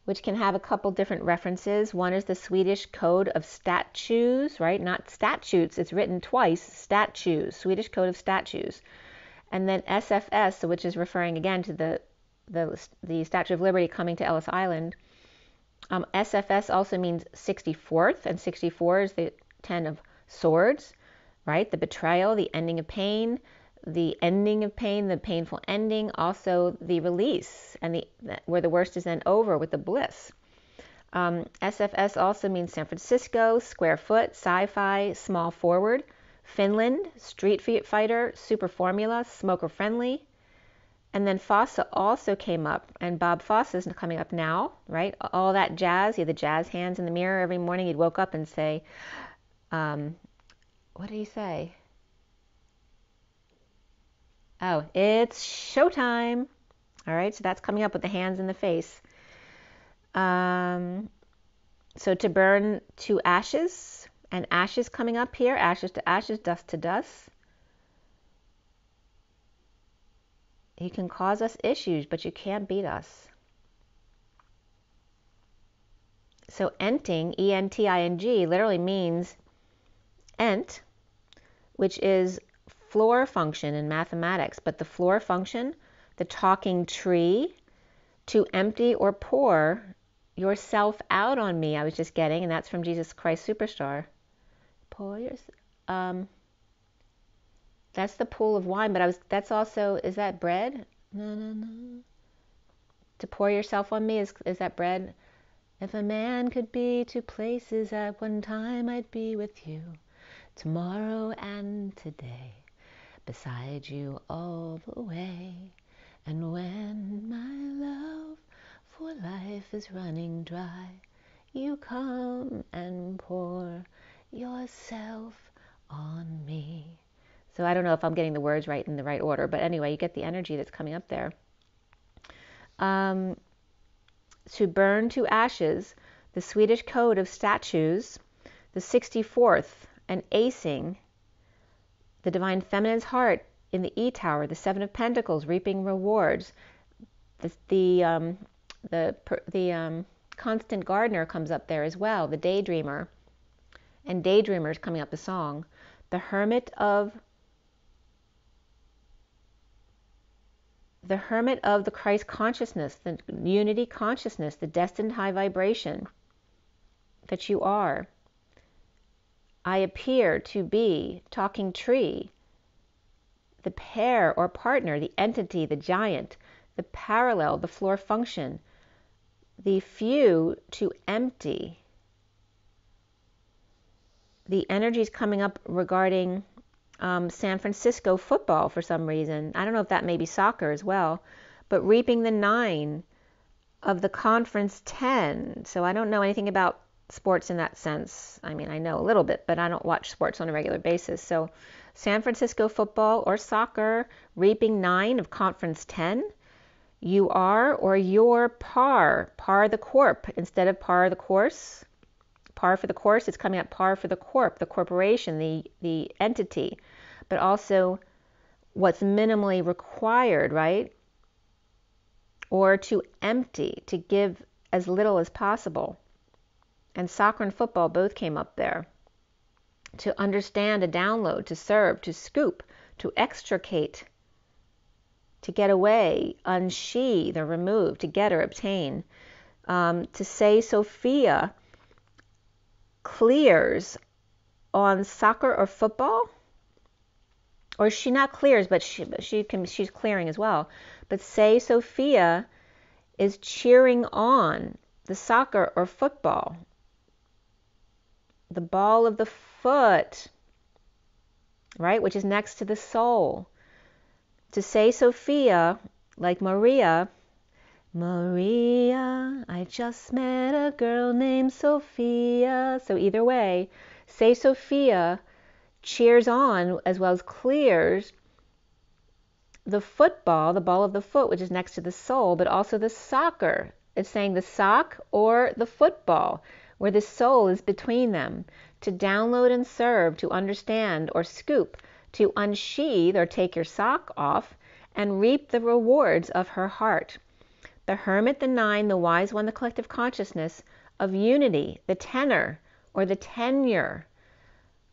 which can have a couple different references. One is the Swedish Code of Statues, right? Not statutes, it's written twice, statues, Swedish Code of Statues. And then SFS, which is referring again to the Statue of Liberty coming to Ellis Island. SFS also means 64th, and 64 is the 10 of Swords, right? The betrayal, the ending of pain, the painful ending, also the release, and where the worst is then over with the bliss. SFS also means San Francisco, square foot, sci-fi, small forward, Finland, street fighter, super formula, smoker friendly. And then Fossa also came up, and Bob Fossa is coming up now, right? All that jazz, he had the jazz hands in the mirror every morning. He'd woke up and say, what did he say? Oh, it's showtime. All right, so that's coming up with the hands in the face. So to burn to ashes, and ashes coming up here, ashes to ashes, dust to dust. You can cause us issues, but you can't beat us. So enting, E-N-T-I-N-G, literally means ent, which is floor function in mathematics. But the floor function, the talking tree, to empty or pour yourself out on me, I was just getting, and that's from Jesus Christ Superstar. Pour yourself. That's the pool of wine, but that's also, is that bread? No. To pour yourself on me, is that bread? If a man could be 2 places at one time, I'd be with you tomorrow and today, beside you all the way. And when my love for life is running dry, you come and pour yourself on me. So I don't know if I'm getting the words right in the right order, but anyway, you get the energy that's coming up there. To burn to ashes, the Swedish Code of Statues, the 64th, and acing, the divine feminine's heart in the E-Tower, the 7 of Pentacles, reaping rewards. The constant gardener comes up there as well, the daydreamer, and daydreamer is coming up the song. The hermit of the Christ consciousness, the unity consciousness, the destined high vibration that you are. I appear to be talking tree, the pair or partner, the entity, the giant, the parallel, the floor function, the few to empty. The energies coming up regarding San Francisco football for some reason. I don't know if that may be soccer as well, but reaping the 9 of the conference 10. So I don't know anything about sports in that sense. I mean, I know a little bit, but I don't watch sports on a regular basis. So San Francisco football or soccer, reaping 9 of conference 10. You are or your par the corp instead of par the course. Par for the course, it's coming up par for the corp, the corporation, the entity, but also what's minimally required, right? Or to empty, to give as little as possible. And soccer and football both came up there. To understand, to download, to serve, to scoop, to extricate, to get away, unsheathe or remove, to get or obtain. To say Sophia clears on soccer or football, or she not clears, but she's clearing as well. But say Sophia is cheering on the soccer or football, the ball of the foot, right? Which is next to the soul. To say Sophia, like Maria, Maria, I just met a girl named Sophia. So either way, say Sophia cheers on as well as clears the football, the ball of the foot, which is next to the soul, but also the soccer. It's saying the sock or the football, where the soul is between them. To download and serve, to understand or scoop, to unsheath or take your sock off, and reap the rewards of her heart. The hermit, the nine, the wise one, the collective consciousness of unity, the tenor or the tenure,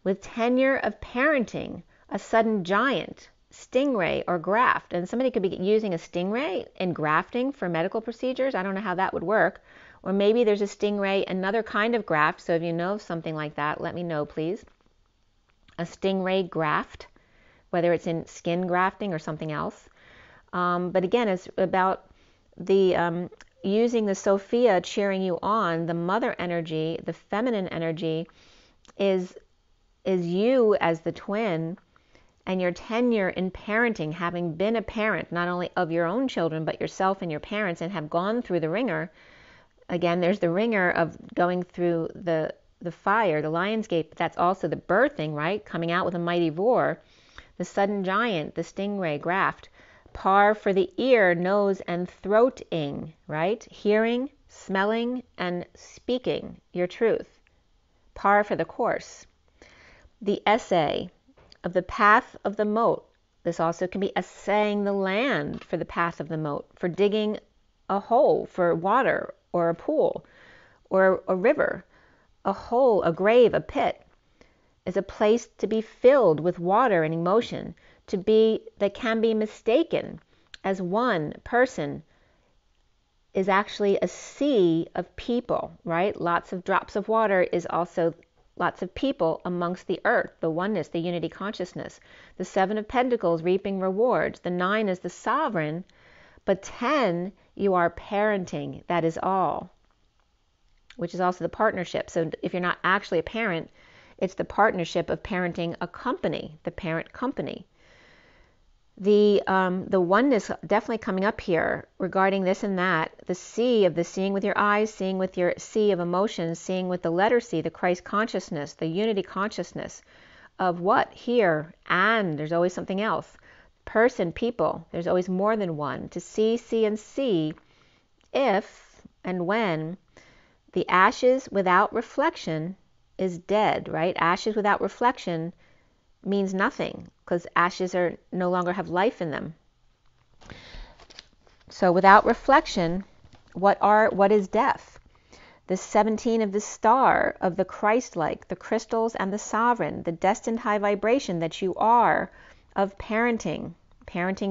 with tenure of parenting, a sudden giant, stingray or graft. And somebody could be using a stingray in grafting for medical procedures. I don't know how that would work. Or maybe there's a stingray, another kind of graft. So if you know of something like that, let me know, please. A stingray graft, whether it's in skin grafting or something else. But again, it's about the using the Sophia cheering you on. The mother energy, the feminine energy, is you as the twin, and your tenure in parenting, having been a parent not only of your own children but yourself and your parents, and have gone through the ringer. Again, there's the ringer of going through the fire, the lion's gate, but that's also the birthing, right? Coming out with a mighty roar. The sudden giant, the stingray, graft. Par for the ear, nose, and throating, right? Hearing, smelling, and speaking your truth. Par for the course. The essay of the path of the moat. This also can be assaying the land for the path of the moat, for digging a hole for water, or a pool, or a river. A hole, a grave, a pit is a place to be filled with water and emotion, to be that can be mistaken as one person is actually a sea of people, right? Lots of drops of water is also lots of people amongst the earth, the oneness, the unity consciousness. The Seven of Pentacles, reaping rewards. The Nine is the sovereign, but 10, you are parenting. That is all, which is also the partnership. So if you're not actually a parent, it's the partnership of parenting a company, the parent company. The oneness definitely coming up here regarding this and that. The C of the seeing with your eyes, seeing with your C of emotions, seeing with the letter C, the Christ consciousness, the unity consciousness of what? Here, and there's always something else. Person, people, there's always more than one. To see, and see if and when the ashes without reflection is dead, right? Ashes without reflection means nothing, because ashes are no longer have life in them. So without reflection, what is death? The 17 of the star, of the Christ-like, the crystals and the sovereign, the destined high vibration that you are, of parenting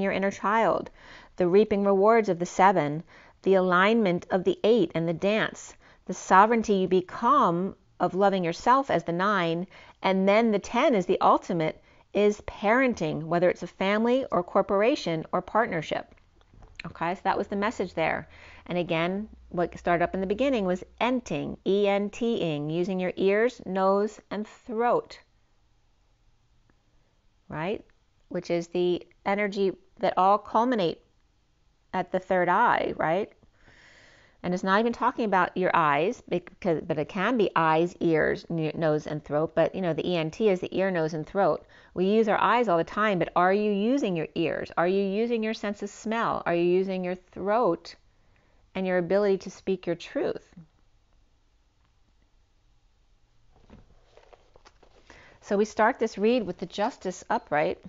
your inner child, the reaping rewards of the 7, the alignment of the 8 and the dance, the sovereignty you become of loving yourself as the 9, and then the 10 is the ultimate, is parenting, whether it's a family or corporation or partnership. Okay, so that was the message there. And again, what started up in the beginning was enting, E-N-T-ing, using your ears, nose, and throat, right? Which is the energy that all culminate at the third eye, right? And it's not even talking about your eyes, but it can be eyes, ears, nose, and throat. But, the ENT is the ear, nose, and throat. We use our eyes all the time, but are you using your ears? Are you using your sense of smell? Are you using your throat and your ability to speak your truth? So we start this read with the Justice upright.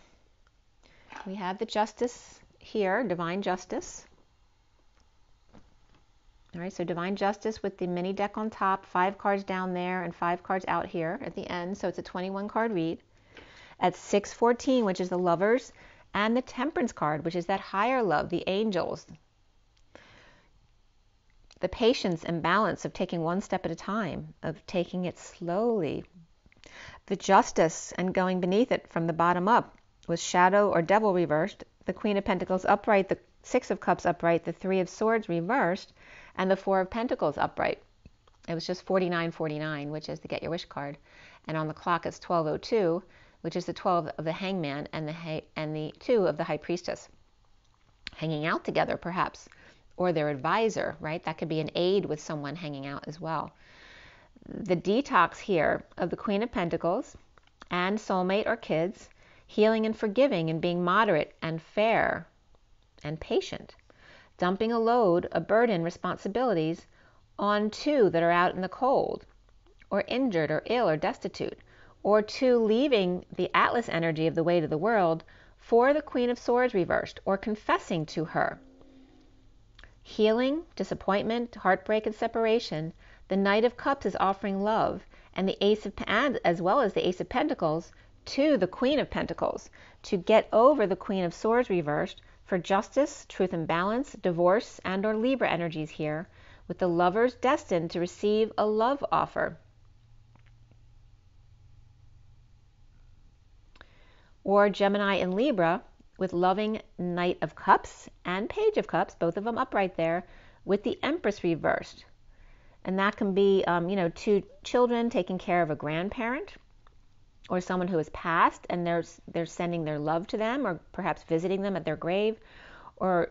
We have the Justice here, Divine Justice. All right, so Divine Justice with the mini deck on top, 5 cards down there, and 5 cards out here at the end. So it's a 21 card read. At 614, which is the Lovers, and the Temperance card, which is that higher love, the angels. The patience and balance of taking one step at a time, of taking it slowly. The Justice and going beneath it from the bottom up with Shadow or Devil reversed, the Queen of Pentacles upright, the 6 of Cups upright, the 3 of Swords reversed, and the 4 of Pentacles upright. It was just 4949, which is the Get Your Wish card. And on the clock it's 12:02 which is the 12 of the hangman and the 2 of the high priestess, hanging out together perhaps, or their advisor, right? That could be an aide with someone hanging out as well. The detox here of the Queen of Pentacles and soulmate or kids, healing and forgiving and being moderate and fair and patient, dumping a load, a burden, responsibilities on 2 that are out in the cold, or injured or ill or destitute, or 2 leaving the Atlas energy of the weight of the world for the Queen of Swords reversed, or confessing to her. Healing, disappointment, heartbreak, and separation. The Knight of Cups is offering love, and the Ace of and as well as the Ace of Pentacles to the Queen of Pentacles to get over the Queen of Swords reversed for justice, truth and balance, divorce, and or Libra energies here, with the Lovers destined to receive a love offer. Or Gemini and Libra with loving Knight of Cups and Page of Cups, both of them upright there, with the Empress reversed. And that can be, 2 children taking care of a grandparent or someone who has passed, and they're sending their love to them, or perhaps visiting them at their grave, or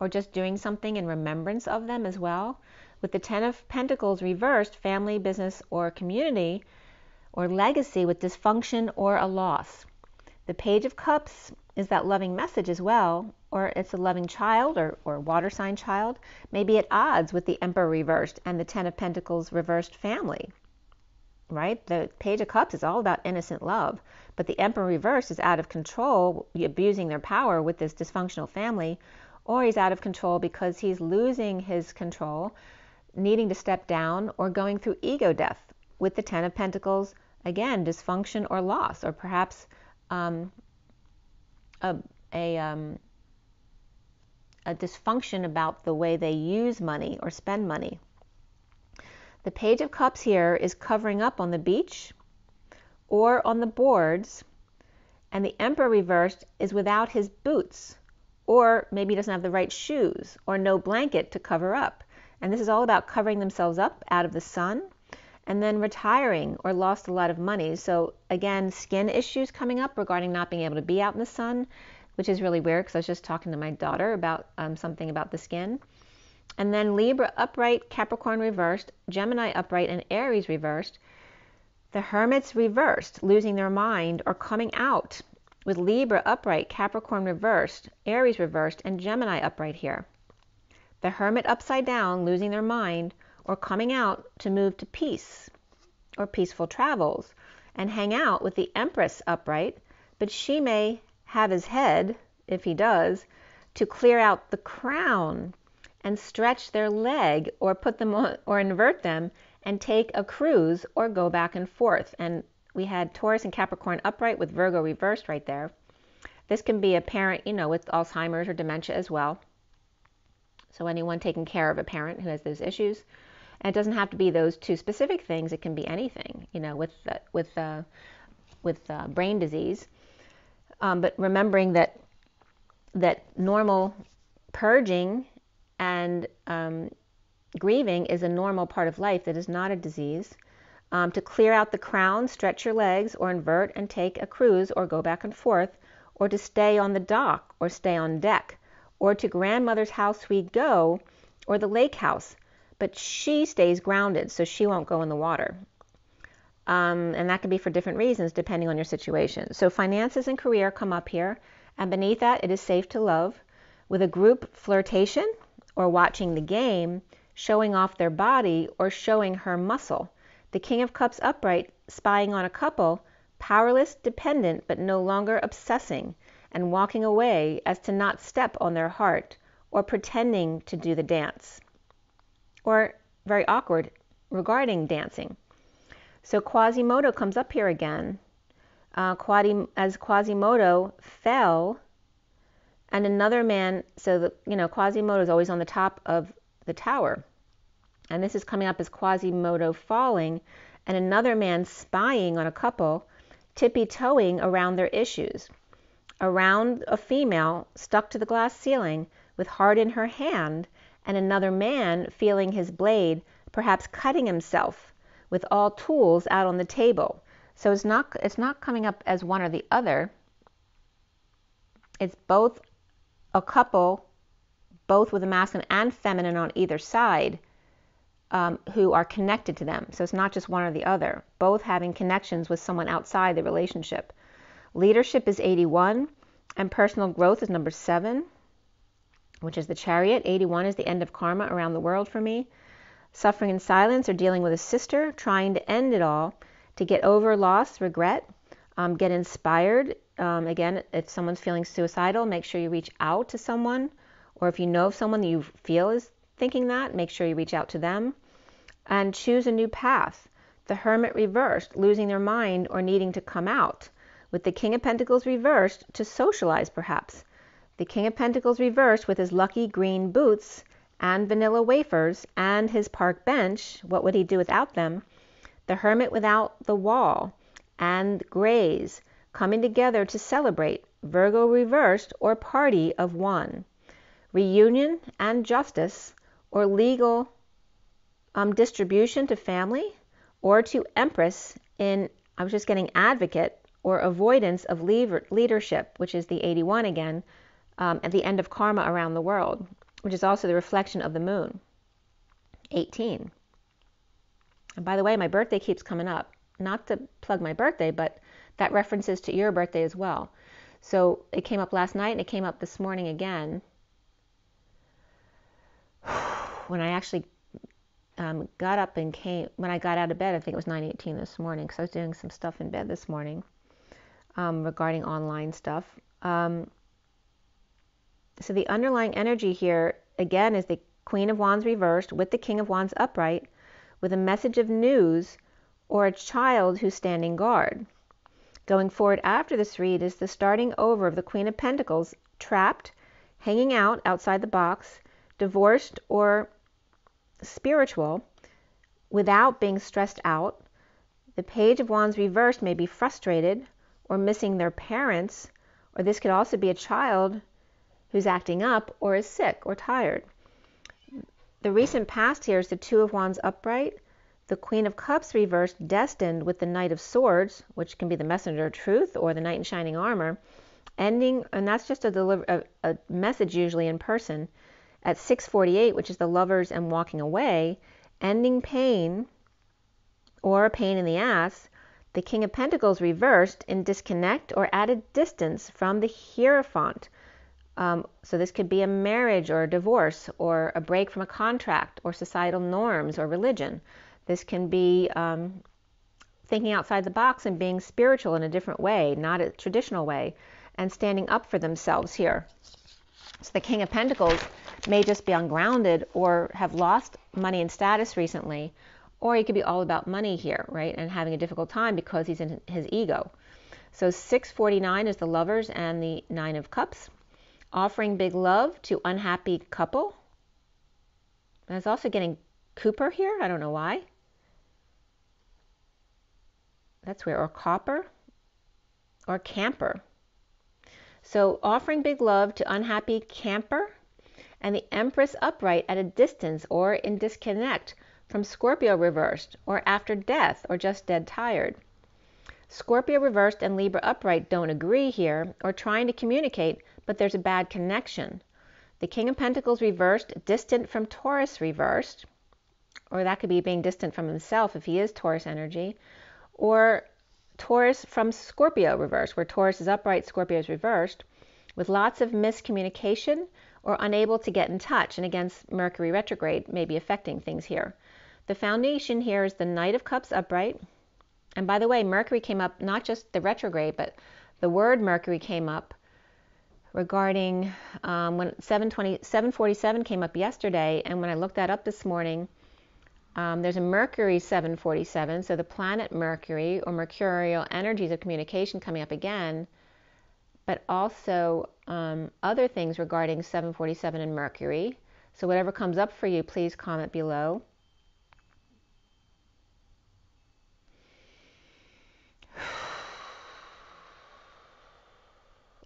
just doing something in remembrance of them as well. With the 10 of Pentacles reversed, family, business, or community, or legacy with dysfunction or a loss. The Page of Cups is that loving message as well, or it's a loving child or water sign child, maybe at odds with the Emperor reversed and the 10 of Pentacles reversed family, right? The Page of Cups is all about innocent love, but the Emperor reversed is out of control, abusing their power with this dysfunctional family, or he's out of control because he's losing his control, needing to step down, or going through ego death with the 10 of Pentacles, again, dysfunction or loss, or perhaps a dysfunction about the way they use money or spend money. The Page of Cups here is covering up on the beach or on the boards, and the Emperor reversed is without his boots, or maybe he doesn't have the right shoes, or no blanket to cover up. And this is all about covering themselves up out of the sun, and then retiring or lost a lot of money. So again, skin issues coming up regarding not being able to be out in the sun, which is really weird because I was just talking to my daughter about something about the skin. And then Libra upright, Capricorn reversed, Gemini upright, and Aries reversed. The Hermits reversed, losing their mind or coming out, with Libra upright, Capricorn reversed, Aries reversed, and Gemini upright here. The Hermit upside down, losing their mind, or coming out to move to peace or peaceful travels and hang out with the Empress upright, but she may have his head, if he does, to clear out the crown and stretch their leg or put them on or invert them and take a cruise or go back and forth. And we had Taurus and Capricorn upright with Virgo reversed right there. This can be a parent, with Alzheimer's or dementia as well. So anyone taking care of a parent who has those issues. And it doesn't have to be those 2 specific things. It can be anything, with brain disease. But remembering that normal purging and grieving is a normal part of life that is not a disease. To clear out the crown, stretch your legs, or invert and take a cruise, or go back and forth, or to stay on the dock, or stay on deck, or to grandmother's house we go, or the lake house. But she stays grounded, so she won't go in the water. And that can be for different reasons, depending on your situation. So finances and career come up here, and beneath that, it is safe to love. With a group flirtation, or watching the game, showing off their body, or showing her muscle. The King of Cups upright, spying on a couple, powerless, dependent, but no longer obsessing, and walking away as to not step on their heart, or pretending to do the dance. Or very awkward regarding dancing. So Quasimodo comes up here again. As Quasimodo fell, and another man, so Quasimodo is always on the top of the tower. And this is coming up as Quasimodo falling, and another man spying on a couple, tippy-toeing around their issues. Around a female stuck to the glass ceiling with heart in her hand, and another man feeling his blade, perhaps cutting himself, with all tools out on the table. So it's not coming up as one or the other. It's both a couple, both with a masculine and feminine on either side, who are connected to them. So it's not just one or the other, both having connections with someone outside the relationship. Leadership is 81, and personal growth is number 7, which is the Chariot. 81 is the end of karma around the world for me. Suffering in silence or dealing with a sister, trying to end it all, to get over loss, regret, get inspired. Again, if someone's feeling suicidal, make sure you reach out to someone. Or if you know of someone that you feel is thinking that, make sure you reach out to them. And choose a new path. The Hermit reversed, losing their mind or needing to come out. With the King of Pentacles reversed, to socialize perhaps. The King of Pentacles reversed with his lucky green boots and vanilla wafers and his park bench. What would he do without them? The Hermit without the wall and grays coming together to celebrate. Virgo reversed or party of one. Reunion and justice or legal distribution to family, or to Empress in, I was just getting advocate, or avoidance of leadership, which is the 81 again, at the end of karma around the world, which is also the reflection of the moon. 18. And by the way, my birthday keeps coming up. Not to plug my birthday, but that references to your birthday as well. So it came up last night and it came up this morning again. When I actually got up and when I got out of bed, I think it was 9:18 this morning, because I was doing some stuff in bed this morning regarding online stuff. So the underlying energy here, again, is the Queen of Wands reversed with the King of Wands upright, with a message of news or a child who's standing guard. Going forward after this read is the starting over of the Queen of Pentacles, trapped, hanging out outside the box, divorced or spiritual, without being stressed out. The Page of Wands reversed may be frustrated or missing their parents, or this could also be a child who's acting up or is sick or tired. The recent past here is the Two of Wands upright, the Queen of Cups reversed, destined with the Knight of Swords, which can be the messenger of truth or the knight in shining armor, ending, and that's just a message usually in person, at 6:48, which is the Lovers and walking away, ending pain or a pain in the ass. The King of Pentacles reversed in disconnect or at a distance from the Hierophant. So this could be a marriage or a divorce or a break from a contract or societal norms or religion. This can be thinking outside the box and being spiritual in a different way, not a traditional way, and standing up for themselves here. So the King of Pentacles may just be ungrounded or have lost money and status recently, or he could be all about money here, right, and having a difficult time because he's in his ego. So 6:49 is the Lovers and the Nine of Cups. Offering big love to unhappy couple. And it's also getting Cooper here. I don't know why. That's weird. Or copper. Or camper. So offering big love to unhappy camper. And the Empress upright at a distance or in disconnect from Scorpio reversed, or after death, or just dead tired. Scorpio reversed and Libra upright don't agree here, or trying to communicate, but there's a bad connection. The King of Pentacles reversed, distant from Taurus reversed, or that could be being distant from himself if he is Taurus energy, or Taurus from Scorpio reversed, where Taurus is upright, Scorpio is reversed, with lots of miscommunication or unable to get in touch. And again, Mercury retrograde may be affecting things here. The foundation here is the Knight of Cups upright. And by the way, Mercury came up, not just the retrograde, but the word Mercury came up regarding when 747 came up yesterday. And when I looked that up this morning, there's a Mercury 747. So the planet Mercury, or mercurial energies of communication, coming up again. But also other things regarding 747 and Mercury. So whatever comes up for you, please comment below.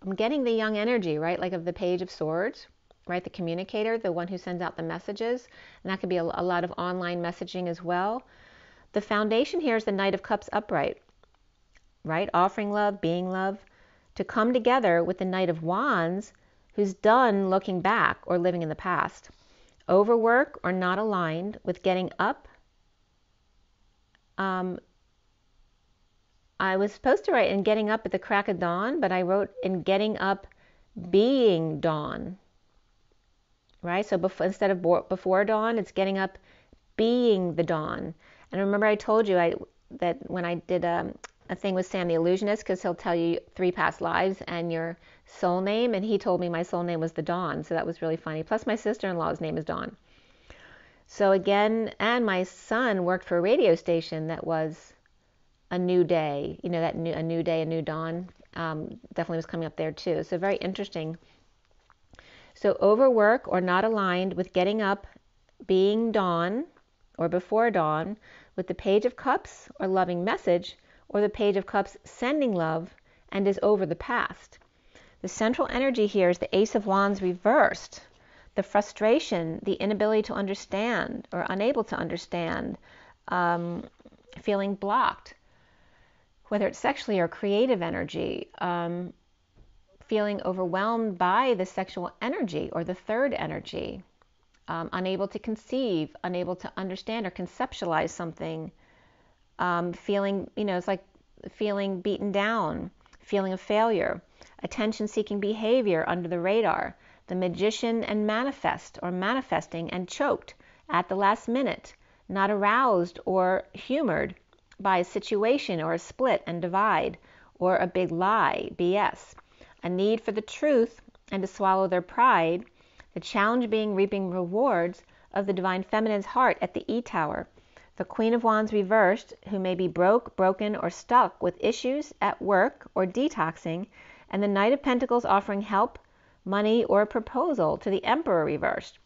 I'm getting the young energy, right? Like of the Page of Swords, right? The communicator, the one who sends out the messages. And that could be a lot of online messaging as well. The foundation here is the Knight of Cups upright. right? Offering love, being love, to come together with the Knight of Wands, who's done looking back or living in the past. Overwork or not aligned with getting up. I was supposed to write in getting up at the crack of dawn, but I wrote in getting up being dawn, right? So instead of before dawn, it's getting up being the dawn. And remember I told you that when I did a thing with Sam the Illusionist, because he'll tell you 3 past lives and your soul name, and he told me my soul name was the Dawn, so that was really funny. Plus my sister-in-law's name is Dawn. So again, and my son worked for a radio station that was a new day, you know, that a new day, a new dawn, definitely was coming up there too. So very interesting. So overwork or not aligned with getting up being dawn or before dawn, with the Page of Cups or loving message, or the Page of Cups sending love and is over the past. The central energy here is the Ace of Wands reversed. The frustration, the inability to understand or unable to understand, feeling blocked, whether it's sexually or creative energy, feeling overwhelmed by the sexual energy or the third energy, unable to conceive, unable to understand or conceptualize something, feeling, you know, it's like feeling beaten down, feeling of failure, attention-seeking behavior under the radar, the Magician and manifest or manifesting and choked at the last minute, not aroused or humored by a situation or a split and divide or a big lie, BS, a need for the truth and to swallow their pride, the challenge being reaping rewards of the Divine Feminine's heart at the E-Tower, the Queen of Wands reversed, who may be broken, or stuck with issues at work or detoxing, and the Knight of Pentacles offering help, money, or a proposal to the Emperor reversed,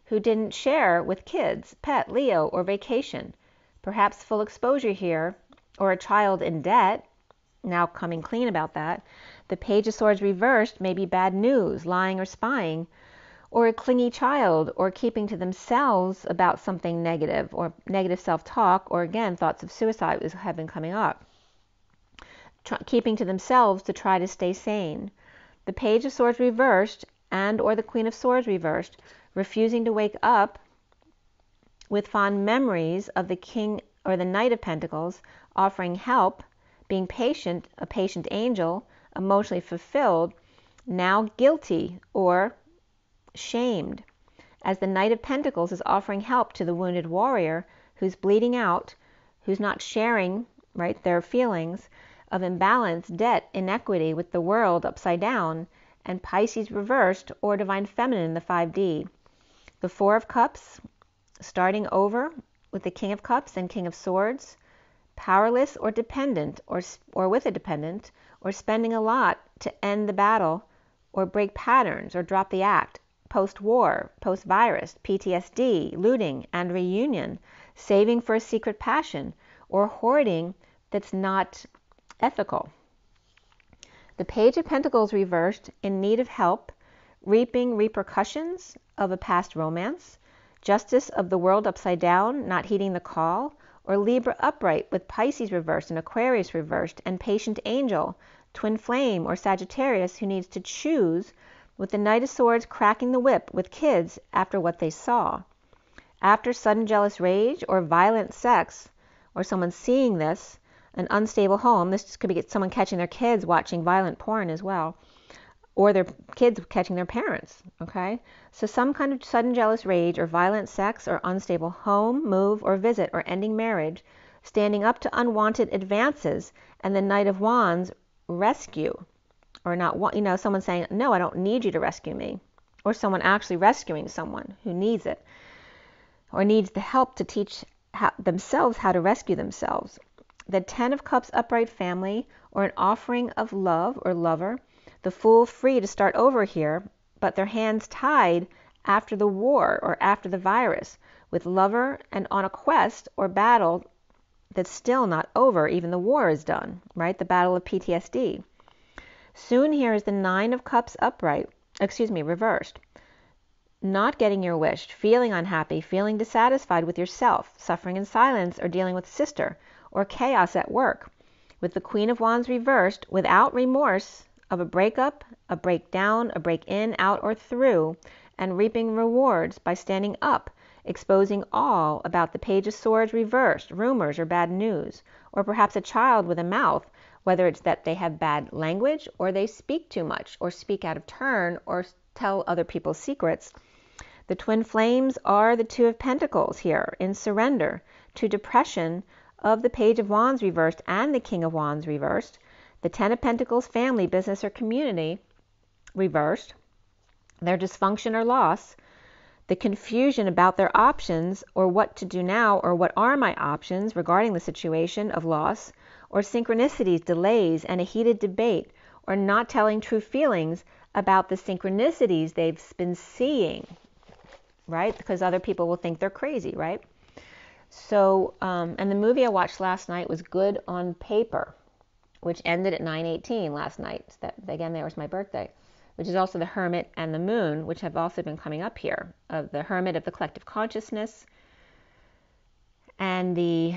who didn't share with kids, pet, Leo, or vacation, perhaps full exposure here, or a child in debt, now coming clean about that. The Page of Swords reversed may be bad news, lying or spying, or a clingy child, or keeping to themselves about something negative, or negative self-talk, or again, thoughts of suicide have been coming up. Keeping to themselves to try to stay sane. The Page of Swords reversed, and or the Queen of Swords reversed, refusing to wake up with fond memories of the King or the Knight of Pentacles, offering help, being patient, a patient angel, emotionally fulfilled, now guilty or shamed, as the Knight of Pentacles is offering help to the wounded warrior who's bleeding out, who's not sharing, right, their feelings of imbalance, debt, inequity with the world upside down, and Pisces reversed or Divine Feminine, the 5D. The Four of Cups, starting over with the King of Cups and King of Swords, powerless or dependent, or with a dependent, or spending a lot to end the battle, or break patterns, or drop the act, post-war, post-virus, PTSD, looting and reunion, saving for a secret passion, or hoarding that's not ethical. The Page of Pentacles reversed, in need of help, reaping repercussions of a past romance, Justice of the world upside down, not heeding the call, or Libra upright with Pisces reversed and Aquarius reversed, and Patient Angel, Twin Flame, or Sagittarius who needs to choose, with the Knight of Swords cracking the whip with kids after what they saw. After sudden jealous rage or violent sex, or someone seeing this, an unstable home, this could be someone catching their kids watching violent porn as well, or their kids catching their parents, okay? So some kind of sudden jealous rage or violent sex or unstable home, move, or visit, or ending marriage, standing up to unwanted advances, and the Knight of Wands rescue, or not, you know, someone saying, no, I don't need you to rescue me, or someone actually rescuing someone who needs it, or needs the help to teach themselves how to rescue themselves. The Ten of Cups upright family, or an offering of love or lover, the Fool free to start over here, but their hands tied after the war or after the virus, with lover and on a quest or battle that's still not over, even the war is done, right? The battle of PTSD. Soon here is the Nine of Cups upright, reversed. Not getting your wish, feeling unhappy, feeling dissatisfied with yourself, suffering in silence, or dealing with sister, or chaos at work, with the Queen of Wands reversed, without remorse of a breakup, a breakdown, a break in, out, or through, and reaping rewards by standing up, exposing all about the Page of Swords reversed, rumors or bad news, or perhaps a child with a mouth, whether it's that they have bad language or they speak too much or speak out of turn or tell other people's secrets. The twin flames are the Two of Pentacles here in surrender to depression of the Page of Wands reversed and the King of Wands reversed, the Ten of Pentacles, family, business, or community reversed, their dysfunction or loss, the confusion about their options or what to do now or what are my options regarding the situation of loss, or synchronicities, delays, and a heated debate, or not telling true feelings about the synchronicities they've been seeing, right? Because other people will think they're crazy, right? So, and the movie I watched last night was Good on Paper, which ended at 9:18 last night. That, again, there was my birthday, which is also the Hermit and the Moon, which have also been coming up here, of the Hermit of the collective consciousness, and the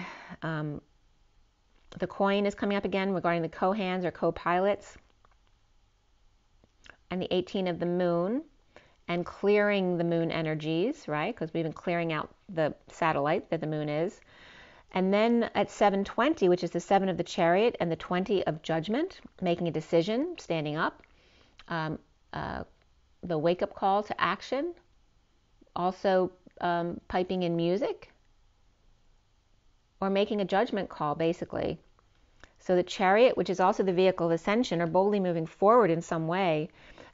coin is coming up again regarding the co-hands or co-pilots, and the 18 of the Moon, and clearing the Moon energies, right? Because we've been clearing out the satellite that the Moon is. And then at 7:20, which is the 7 of the Chariot and the 20 of Judgment, making a decision, standing up, the wake-up call to action, also piping in music, or making a judgment call, basically. So the Chariot, which is also the vehicle of ascension, are boldly moving forward in some way,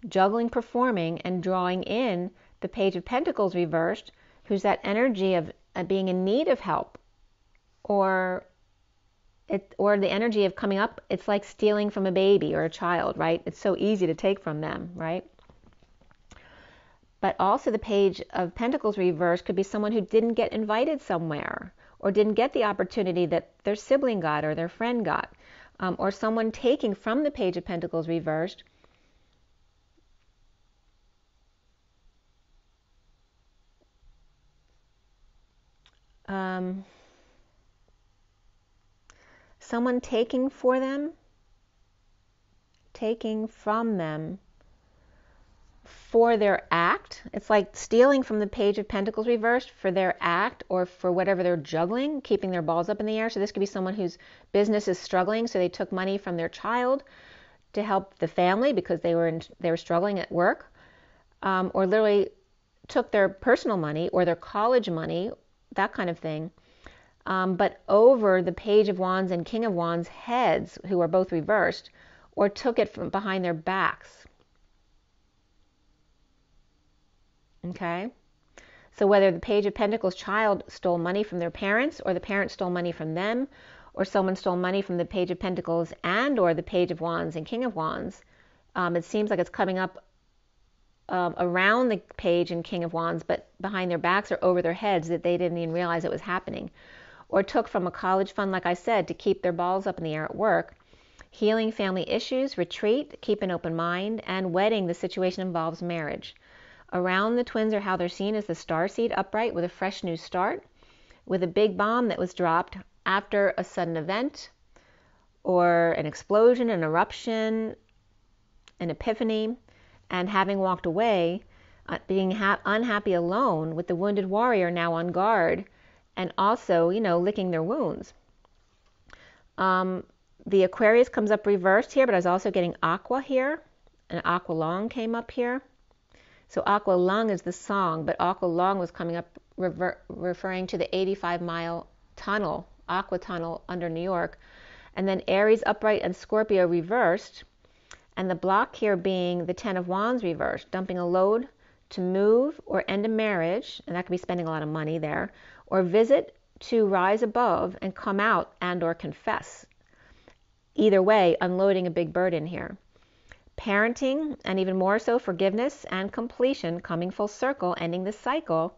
juggling, performing, and drawing in the Page of Pentacles reversed, who's that energy of being in need of help, or the energy of coming up. It's like stealing from a baby or a child, right? It's so easy to take from them, right? But also the Page of Pentacles reversed could be someone who didn't get invited somewhere, or didn't get the opportunity that their sibling got or their friend got, or someone taking from the Page of Pentacles reversed someone taking from them for their act. It's like stealing from the Page of Pentacles reversed for their act or for whatever they're juggling, keeping their balls up in the air. So this could be someone whose business is struggling, so they took money from their child to help the family because they were struggling at work, or literally took their personal money or their college money, that kind of thing, but over the Page of Wands and King of Wands heads, who are both reversed, or took it from behind their backs. Okay? So whether the Page of Pentacles child stole money from their parents, or the parents stole money from them, or someone stole money from the Page of Pentacles and or the Page of Wands and King of Wands, it seems like it's coming up around the Page and King of Wands, but behind their backs or over their heads, that they didn't even realize it was happening. Or took from a college fund, like I said, to keep their balls up in the air at work. Healing family issues, retreat, keep an open mind, and wedding, the situation involves marriage. Around the twins are how they're seen as the starseed upright with a fresh new start, with a big bomb that was dropped after a sudden event, or an explosion, an eruption, an epiphany, and having walked away, being unhappy alone, with the wounded warrior now on guard, and also, licking their wounds. The Aquarius comes up reversed here, but I was also getting Aqua here, and Aqualong came up here. So Aqualung is the song, but Aqualong was coming up referring to the 85-mile tunnel, Aqua Tunnel under New York. And then Aries upright and Scorpio reversed, and the block here being the Ten of Wands reversed, dumping a load to move or end a marriage, and that could be spending a lot of money there, or visit to rise above and come out and or confess. Either way, unloading a big burden here. Parenting, and even more so forgiveness and completion, coming full circle, ending the cycle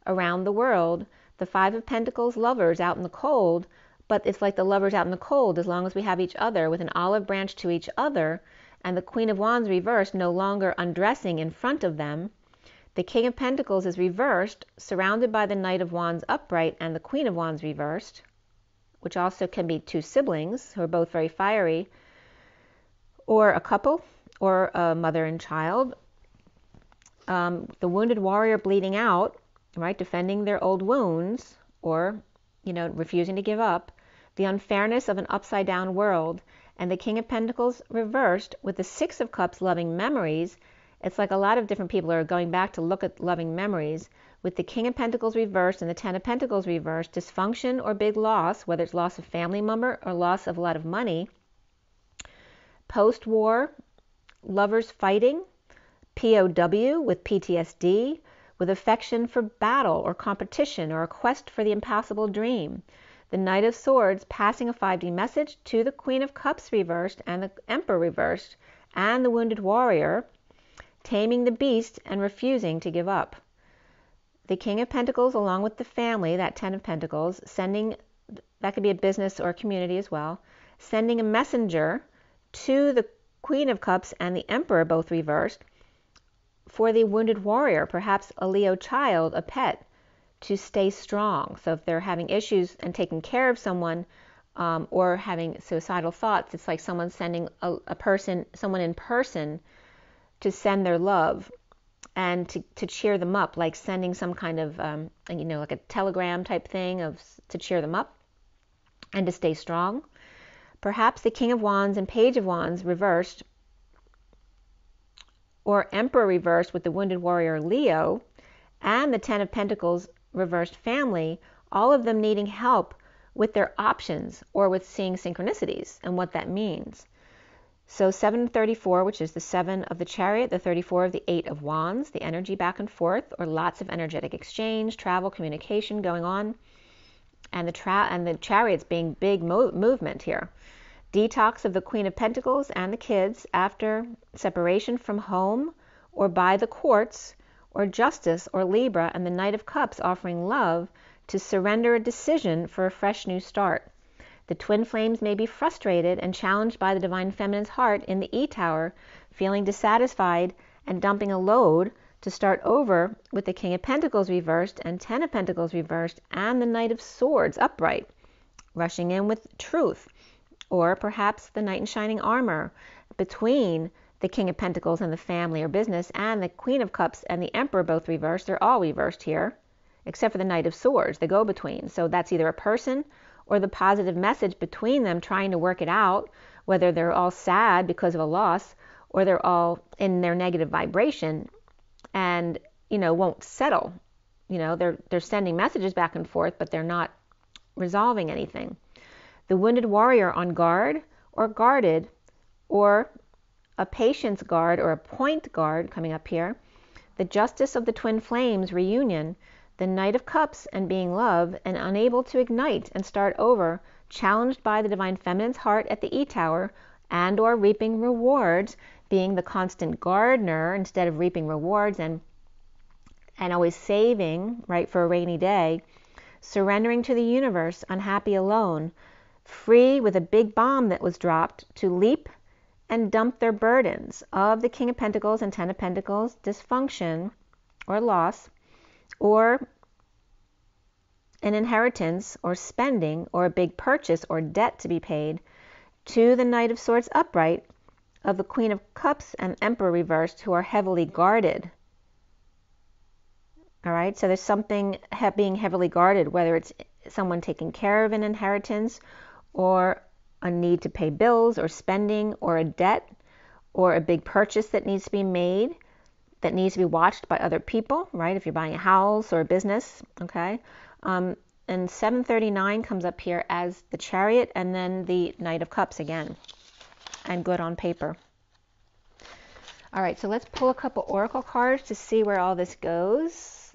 around the world. The Five of Pentacles, lovers out in the cold, but it's like the lovers out in the cold as long as we have each other, with an olive branch to each other, and the Queen of Wands reversed, no longer undressing in front of them. The King of Pentacles is reversed, surrounded by the Knight of Wands upright and the Queen of Wands reversed, which also can be two siblings who are both very fiery, or a couple, or a mother and child. The wounded warrior bleeding out, right, defending their old wounds, or, refusing to give up, the unfairness of an upside-down world, and the King of Pentacles reversed with the Six of Cups loving memories. It's like a lot of different people are going back to look at loving memories. With the King of Pentacles reversed and the Ten of Pentacles reversed, dysfunction or big loss, whether it's loss of family member or loss of a lot of money. Post-war, lovers fighting, POW with PTSD, with affection for battle or competition or a quest for the impossible dream. The Knight of Swords passing a 5D message to the Queen of Cups reversed and the Emperor reversed, and the wounded warrior taming the beast and refusing to give up. The King of Pentacles along with the family, that Ten of Pentacles, sending, that could be a business or a community as well, sending a messenger to the Queen of Cups and the Emperor, both reversed, for the wounded warrior, perhaps a Leo child, a pet, to stay strong. So if they're having issues and taking care of someone, or having suicidal thoughts, it's like someone sending someone in person to send their love and to cheer them up, like sending some kind of, like a telegram type thing to cheer them up and to stay strong. Perhaps the King of Wands and Page of Wands reversed, or Emperor reversed with the wounded warrior Leo, and the Ten of Pentacles reversed family, all of them needing help with their options or with seeing synchronicities and what that means. So 734, which is the 7 of the Chariot, the 34 of the 8 of Wands, the energy back and forth, or lots of energetic exchange, travel, communication going on, and the Chariot's being big movement here. Detox of the Queen of Pentacles and the kids after separation from home or by the courts, or Justice or Libra, and the Knight of Cups offering love to surrender a decision for a fresh new start. The twin flames may be frustrated and challenged by the Divine Feminine's heart in the E-Tower, feeling dissatisfied and dumping a load to start over with the King of Pentacles reversed and Ten of Pentacles reversed and the Knight of Swords upright, rushing in with truth, or perhaps the Knight in Shining Armor between the King of Pentacles and the family or business and the Queen of Cups and the Emperor both reversed. They're all reversed here, except for the Knight of Swords, the go-between. So that's either a person or the positive message between them trying to work it out, whether they're all sad because of a loss or they're all in their negative vibration and, won't settle. They're sending messages back and forth, but they're not resolving anything. The wounded warrior on guard or guarded, or a patience guard or a point guard coming up here. The Justice of the Twin Flames reunion, the Knight of Cups and being love and unable to ignite and start over, challenged by the Divine Feminine's heart at the E-Tower, and or reaping rewards, being the constant gardener instead of reaping rewards and always saving, right, for a rainy day. Surrendering to the universe, unhappy alone, free with a big bomb that was dropped to leap and dump their burdens of the King of Pentacles and Ten of Pentacles, dysfunction or loss, or an inheritance or spending or a big purchase or debt to be paid, to the Knight of Swords upright of the Queen of Cups and Emperor reversed, who are heavily guarded. All right, so there's something being heavily guarded, whether it's someone taking care of an inheritance or a need to pay bills or spending or a debt or a big purchase that needs to be made, that needs to be watched by other people, right? If you're buying a house or a business, okay? And 739 comes up here as the Chariot and then the Knight of Cups again, and good on paper. All right, so let's pull a couple oracle cards to see where all this goes.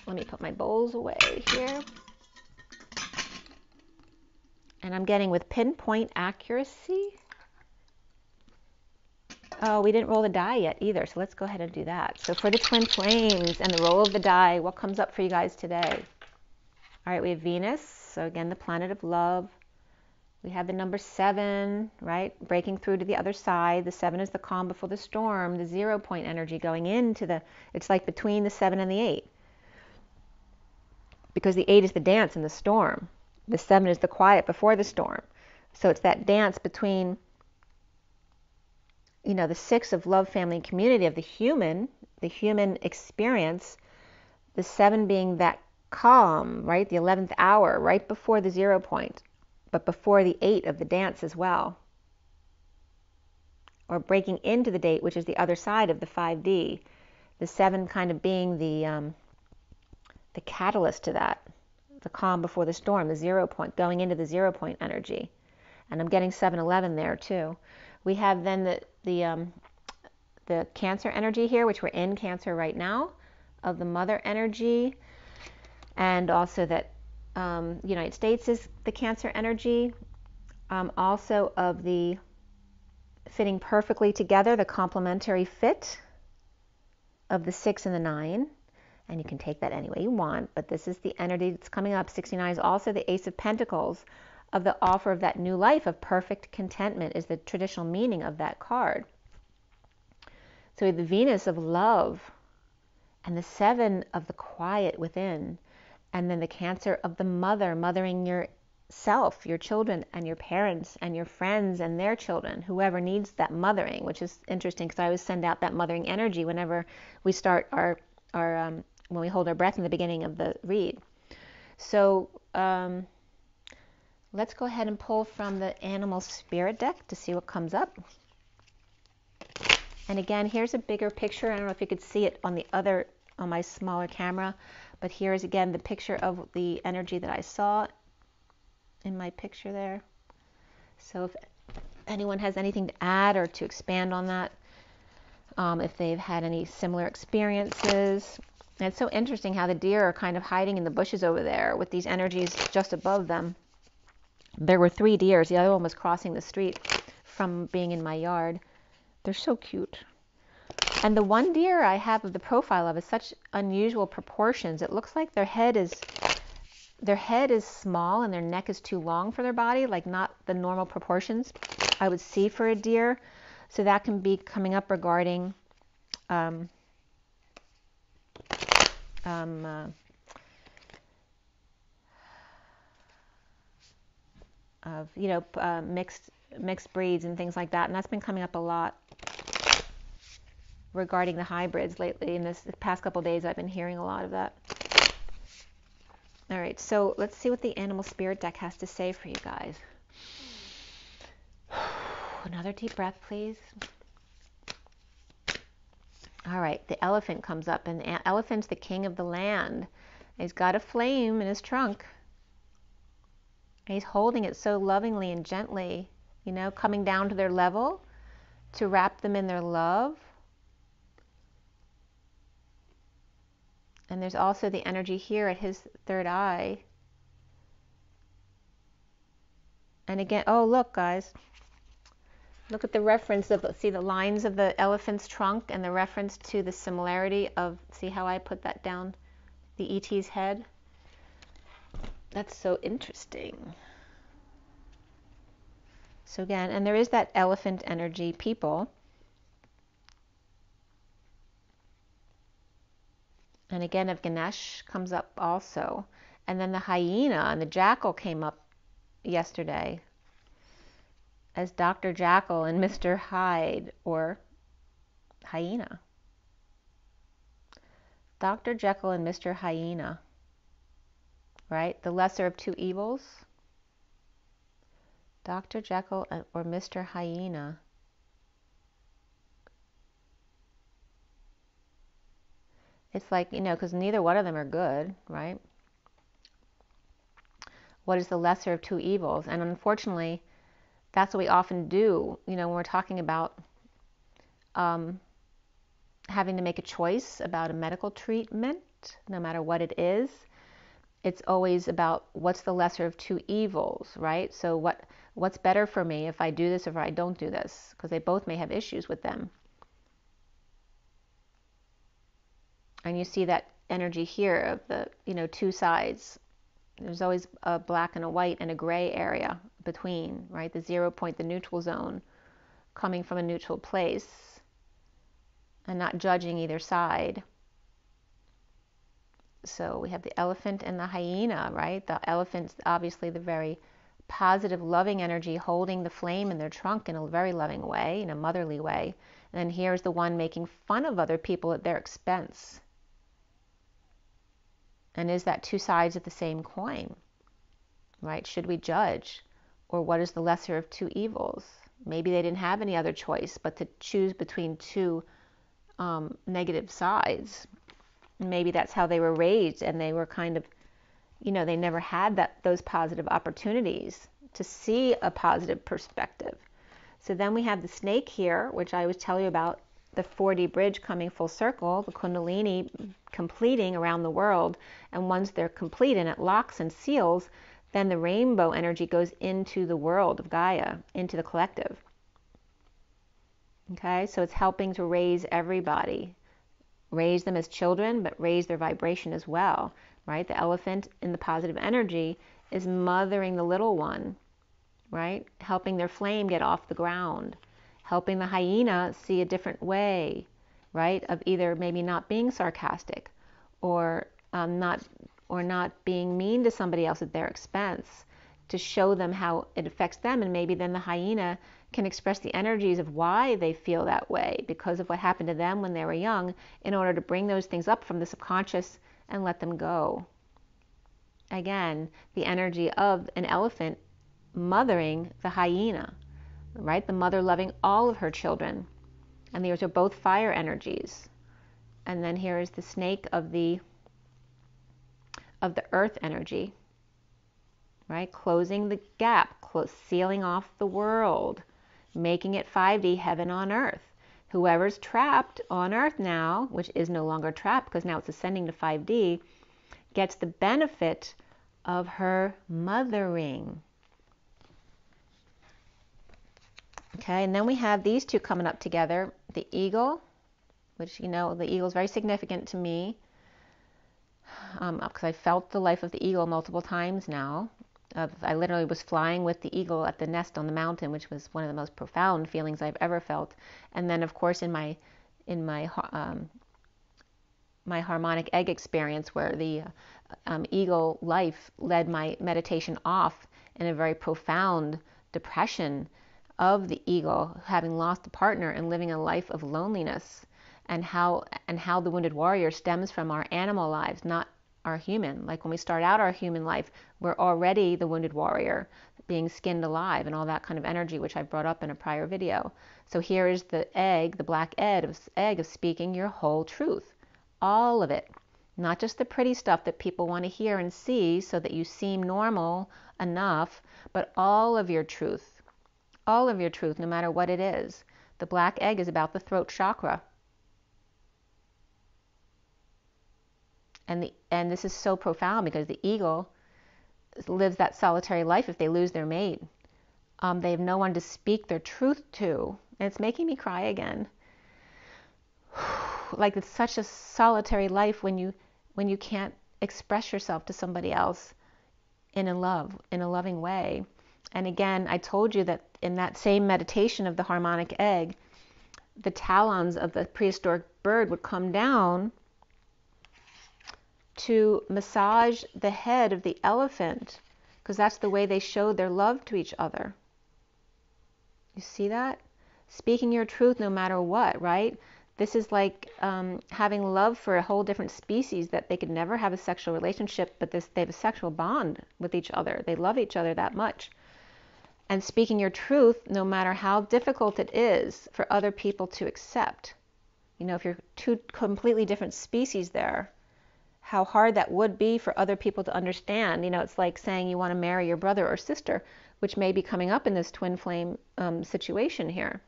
Let me put my bowls away here. And I'm getting with pinpoint accuracy. Oh, we didn't roll the die yet either, so let's go ahead and do that. So for the twin flames and the roll of the die, what comes up for you guys today? All right, we have Venus, so again, the planet of love. We have the number 7, right, breaking through to the other side. The 7 is the calm before the storm, the 0 point energy going into it's like between the 7 and the 8. Because the 8 is the dance and the storm. The 7 is the quiet before the storm. So it's that dance between, the 6 of love, family, and community of the human experience, the 7 being that calm, right? The 11th hour, right before the 0 point, but before the 8 of the dance as well. Or breaking into the date, which is the other side of the 5D. The 7 kind of being the catalyst to that. The calm before the storm, the 0 point, going into the 0 point energy. And I'm getting 7-11 there too. We have then the Cancer energy here, which we're in Cancer right now, of the mother energy, and also that United States is the Cancer energy, also of the fitting perfectly together, the complementary fit of the 6 and the 9. And you can take that any way you want, but this is the energy that's coming up. 69 is also the Ace of Pentacles, of the offer of that new life of perfect contentment, is the traditional meaning of that card. So we have the Venus of love, and the 7 of the quiet within, and then the Cancer of the mother, mothering yourself, your children, and your parents, and your friends, and their children, whoever needs that mothering, which is interesting because I always send out that mothering energy whenever we start our when we hold our breath in the beginning of the read. So let's go ahead and pull from the Animal Spirit deck to see what comes up. And again, here's a bigger picture. I don't know if you could see it on my smaller camera, but here's again the picture of the energy that I saw in my picture there. So if anyone has anything to add or to expand on that, if they've had any similar experiences. And it's so interesting how the deer are kind of hiding in the bushes over there with these energies just above them. There were 3 deers. The other one was crossing the street from being in my yard. They're so cute. And the one deer I have of the profile of is such unusual proportions. It looks like their head is small and their neck is too long for their body, like not the normal proportions I would see for a deer. So that can be coming up regarding mixed breeds and things like that, and that's been coming up a lot regarding the hybrids lately. In the past couple of days, I've been hearing a lot of that. All right, so let's see what the Animal Spirit deck has to say for you guys. Another deep breath, please. All right, the elephant comes up, and the elephant's the king of the land. He's got a flame in his trunk. He's holding it so lovingly and gently, coming down to their level to wrap them in their love. And there's also the energy here at his third eye. And again, oh, look, guys. Look at the reference of, see the lines of the elephant's trunk and the reference to the similarity of, see how I put that down, the ET's head? That's so interesting. So again, and there is that elephant energy, people. And again, if Ganesh comes up also. And then the hyena and the jackal came up yesterday as Dr. Jackal and Mr. Hyde, or Hyena. Dr. Jekyll and Mr. Hyena, right? The lesser of 2 evils. Dr. Jekyll or Mr. Hyena. It's like, because neither one of them are good, right? What is the lesser of 2 evils? And unfortunately, that's what we often do, when we're talking about having to make a choice about a medical treatment, no matter what it is. It's always about what's the lesser of 2 evils, right? So what's better for me if I do this or if I don't do this? Because they both may have issues with them. And you see that energy here of the, 2 sides. There's always a black and a white and a gray area between, right? The 0 point, the neutral zone, coming from a neutral place and not judging either side. So we have the elephant and the hyena, right? The elephant's obviously the very positive, loving energy holding the flame in their trunk in a very loving way, in a motherly way. And then here's the one making fun of other people at their expense. And is that two sides of the same coin, right? Should we judge? Or what is the lesser of two evils? Maybe they didn't have any other choice but to choose between two negative sides. Maybe that's how they were raised, and they were kind of, they never had those positive opportunities to see a positive perspective. So then we have the snake here, which I was telling you about, the 4D bridge coming full circle, the Kundalini completing around the world. And once they're complete and it locks and seals, then the rainbow energy goes into the world of Gaia, into the collective. Okay, so it's helping to raise everybody. Raise them as children, but raise their vibration as well, right? The elephant in the positive energy is mothering the little one, right? Helping their flame get off the ground. Helping the hyena see a different way, right? Of either maybe not being sarcastic or not being mean to somebody else at their expense, to show them how it affects them. And maybe then the hyena can express the energies of why they feel that way because of what happened to them when they were young, in order to bring those things up from the subconscious and let them go. Again, the energy of an elephant mothering the hyena, right? The mother loving all of her children. And these are both fire energies. And then here is the snake of the earth energy, right? Closing the gap, sealing off the world, making it 5D, heaven on earth. Whoever's trapped on earth now, which is no longer trapped because now it's ascending to 5D, gets the benefit of her mothering. Okay, and then we have these two coming up together. The eagle, which, the eagle is very significant to me because I felt the life of the eagle multiple times now. I literally was flying with the eagle at the nest on the mountain, which was one of the most profound feelings I've ever felt. And then, of course, in my harmonic egg experience, where the eagle life led my meditation off in a very profound depression of the eagle, having lost a partner and living a life of loneliness, and how the wounded warrior stems from our animal lives, not our human. Like when we start out our human life, we're already the wounded warrior, being skinned alive and all that kind of energy, which I brought up in a prior video. So here is the egg, the black egg of speaking your whole truth, all of it, not just the pretty stuff that people want to hear and see so that you seem normal enough, but all of your truth. All of your truth, no matter what it is. The black egg is about the throat chakra. And this is so profound because the eagle lives that solitary life if they lose their mate. They have no one to speak their truth to. And it's making me cry again. Like it's such a solitary life when you can't express yourself to somebody else in a loving way. And again, I told you that in that same meditation of the harmonic egg, the talons of the prehistoric bird would come down to massage the head of the elephant, because that's the way they showed their love to each other. You see that? Speaking your truth no matter what, right? This is like having love for a whole different species that they could never have a sexual relationship, but they have a sexual bond with each other. They love each other that much. And speaking your truth, no matter how difficult it is for other people to accept. If you're two completely different species there, how hard that would be for other people to understand. It's like saying you want to marry your brother or sister, which may be coming up in this twin flame situation here.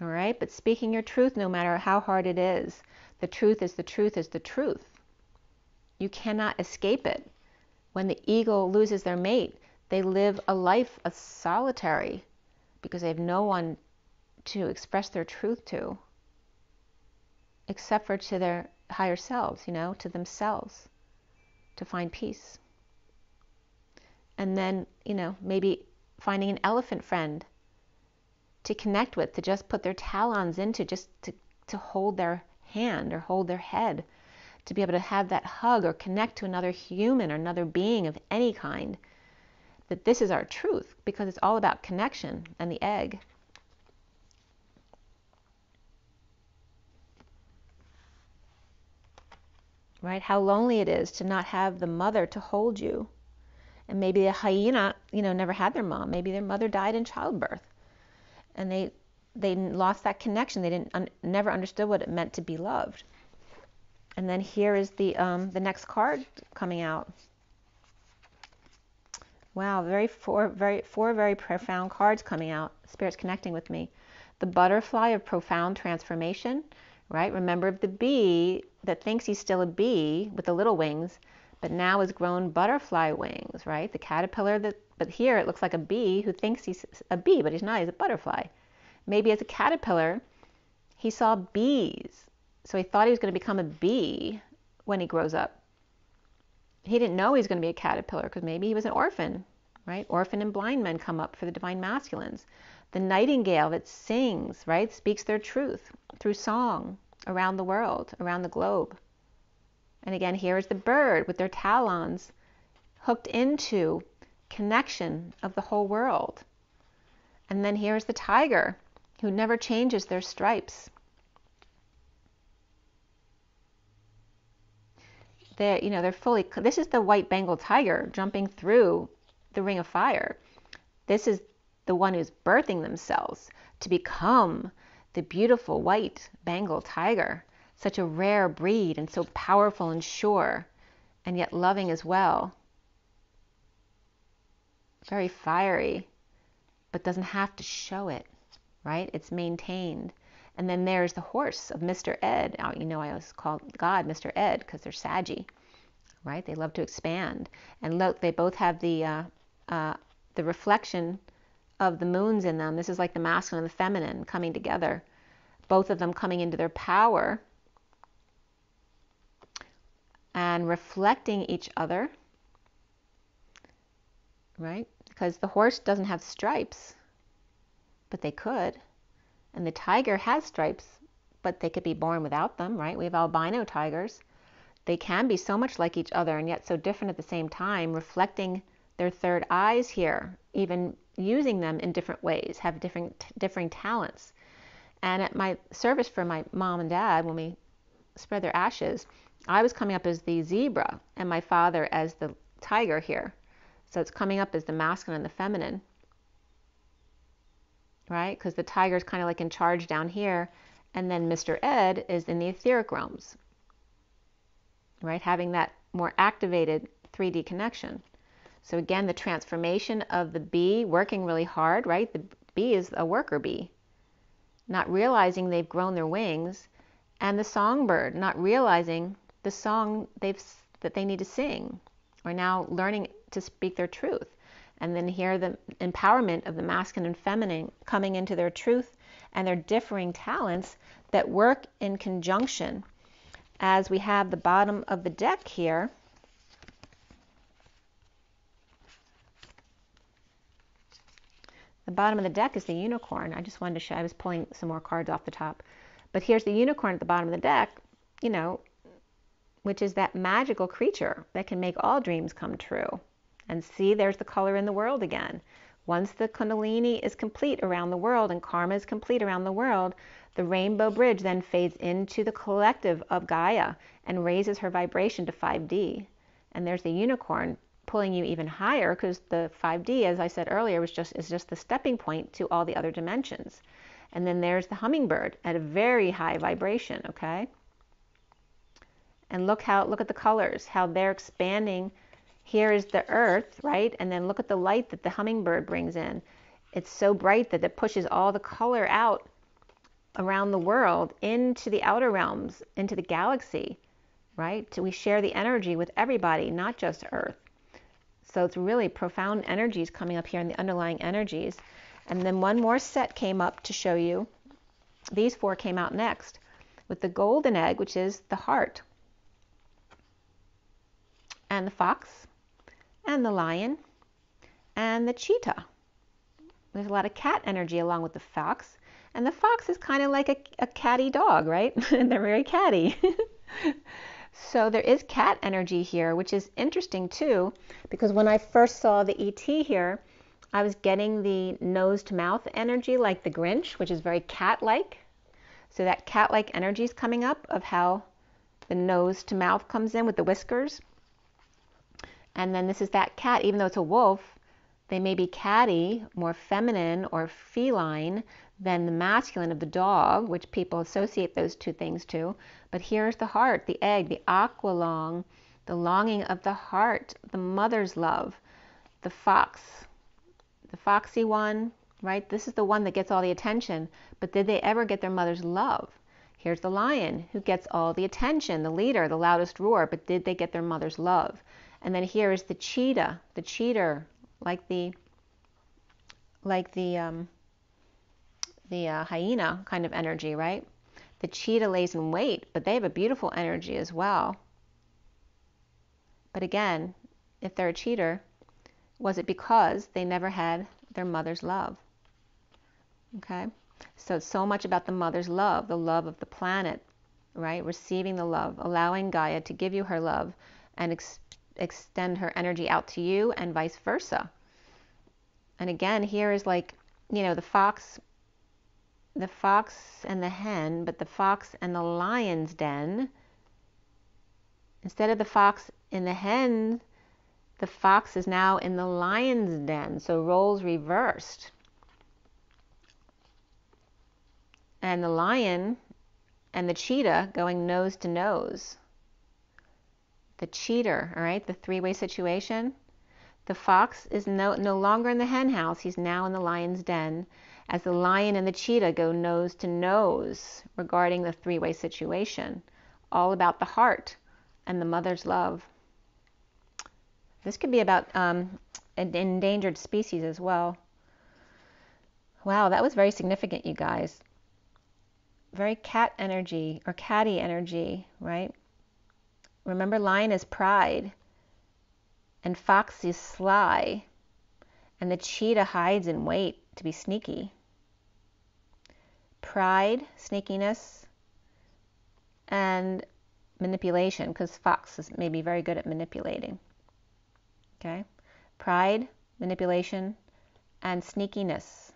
All right, but speaking your truth, no matter how hard it is, the truth is the truth is the truth. You cannot escape it. When the eagle loses their mate, they live a life of solitary because they have no one to express their truth to, except for to their higher selves, to themselves, to find peace. And then, maybe finding an elephant friend to connect with, to just put their talons into, just to hold their hand or hold their head, to be able to have that hug or connect to another human or another being of any kind. That this is our truth, because it's all about connection and the egg. Right? How lonely it is to not have the mother to hold you. And maybe a hyena, never had their mom. Maybe their mother died in childbirth. And they lost that connection. They never understood what it meant to be loved. And then here is the next card coming out. Wow, four very profound cards coming out. Spirit's connecting with me. The butterfly of profound transformation, right? Remember the bee that thinks he's still a bee with the little wings, but now has grown butterfly wings, right? The caterpillar but here it looks like a bee who thinks he's a bee, but he's not, he's a butterfly. Maybe as a caterpillar, he saw bees, so he thought he was going to become a bee when he grows up. He didn't know he was going to be a caterpillar because maybe he was an orphan, right? Orphan and blind men come up for the divine masculines. The nightingale that sings, right, speaks their truth through song around the world, around the globe. And again, here is the bird with their talons hooked into connection of the whole world. And then here's the tiger who never changes their stripes. They're fully, this is the white Bengal tiger jumping through the ring of fire. This is the one who's birthing themselves to become the beautiful white Bengal tiger. Such a rare breed and so powerful and sure, and yet loving as well. Very fiery, but doesn't have to show it, right? It's maintained. And then there's the horse of Mr. Ed. I always call God Mr. Ed because they're saggy, right? They love to expand. And look, they both have the reflection of the moons in them. This is like the masculine and the feminine coming together. Both of them coming into their power and reflecting each other, right? Because the horse doesn't have stripes, but they could. And the tiger has stripes, but they could be born without them, right? We have albino tigers. They can be so much like each other and yet so different at the same time, reflecting their third eyes here, even using them in different ways, have differing talents. And at my service for my mom and dad, when we spread their ashes, I was coming up as the zebra and my father as the tiger here. So it's coming up as the masculine and the feminine, right? Because the tiger is kind of like in charge down here, and then Mr. Ed is in the etheric realms, right? Having that more activated 3D connection. So again, the transformation of the bee working really hard, right? The bee is a worker bee, not realizing they've grown their wings, and the songbird not realizing the song that they need to sing, or now learning to speak their truth. And then here the empowerment of the masculine and feminine coming into their truth and their differing talents that work in conjunction. As we have the bottom of the deck here, the bottom of the deck is the unicorn. I just wanted to show, I was pulling some more cards off the top. But here's the unicorn at the bottom of the deck, which is that magical creature that can make all dreams come true. And see, there's the color in the world again. Once the Kundalini is complete around the world and karma is complete around the world, the rainbow bridge then fades into the collective of Gaia and raises her vibration to 5D. And there's the unicorn pulling you even higher, because the 5D, as I said earlier, is just the stepping point to all the other dimensions. And then there's the hummingbird at a very high vibration, okay? And look at the colors, how they're expanding. Here is the earth, right? And then look at the light that the hummingbird brings in. It's so bright that it pushes all the color out around the world into the outer realms, into the galaxy, right? So we share the energy with everybody, not just Earth. So it's really profound energies coming up here in the underlying energies. And then one more set came up to show you. These four came out next with the golden egg, which is the heart, and the fox, and the lion, and the cheetah. There's a lot of cat energy along with the fox. And the fox is kind of like a catty dog, right? And they're very catty. So there is cat energy here, which is interesting too, because when I first saw the ET here, I was getting the nose to mouth energy like the Grinch, which is very cat-like. So that cat-like energy is coming up of how the nose to mouth comes in with the whiskers. And then this is that cat, even though it's a wolf, they may be catty, more feminine or feline than the masculine of the dog, which people associate those two things to. But here's the heart, the egg, the aqualong, the longing of the heart, the mother's love, the fox, the foxy one, right? This is the one that gets all the attention. But did they ever get their mother's love? Here's the lion, who gets all the attention, the leader, the loudest roar. But did they get their mother's love? And then here is the cheetah, the cheater, like the hyena kind of energy, right? The cheetah lays in wait, but they have a beautiful energy as well. But again, if they're a cheater, was it because they never had their mother's love? Okay, so it's so much about the mother's love, the love of the planet, right? Receiving the love, allowing Gaia to give you her love and extend her energy out to you and vice versa. And again, here is like, you know, the fox and the hen, but the fox and the lion's den. Instead of the fox in the hen, the fox is now in the lion's den. So roles reversed. And the lion and the cheetah going nose to nose. The cheater, all right, the three-way situation. The fox is no longer in the hen house. He's now in the lion's den, as the lion and the cheetah go nose to nose regarding the three-way situation. All about the heart and the mother's love. This could be about an endangered species as well. Wow, that was very significant, you guys. Very cat energy or catty energy, right? Remember, lion is pride, and fox is sly, and the cheetah hides in wait to be sneaky. Pride, sneakiness, and manipulation, because fox is maybe very good at manipulating. Okay? Pride, manipulation, and sneakiness.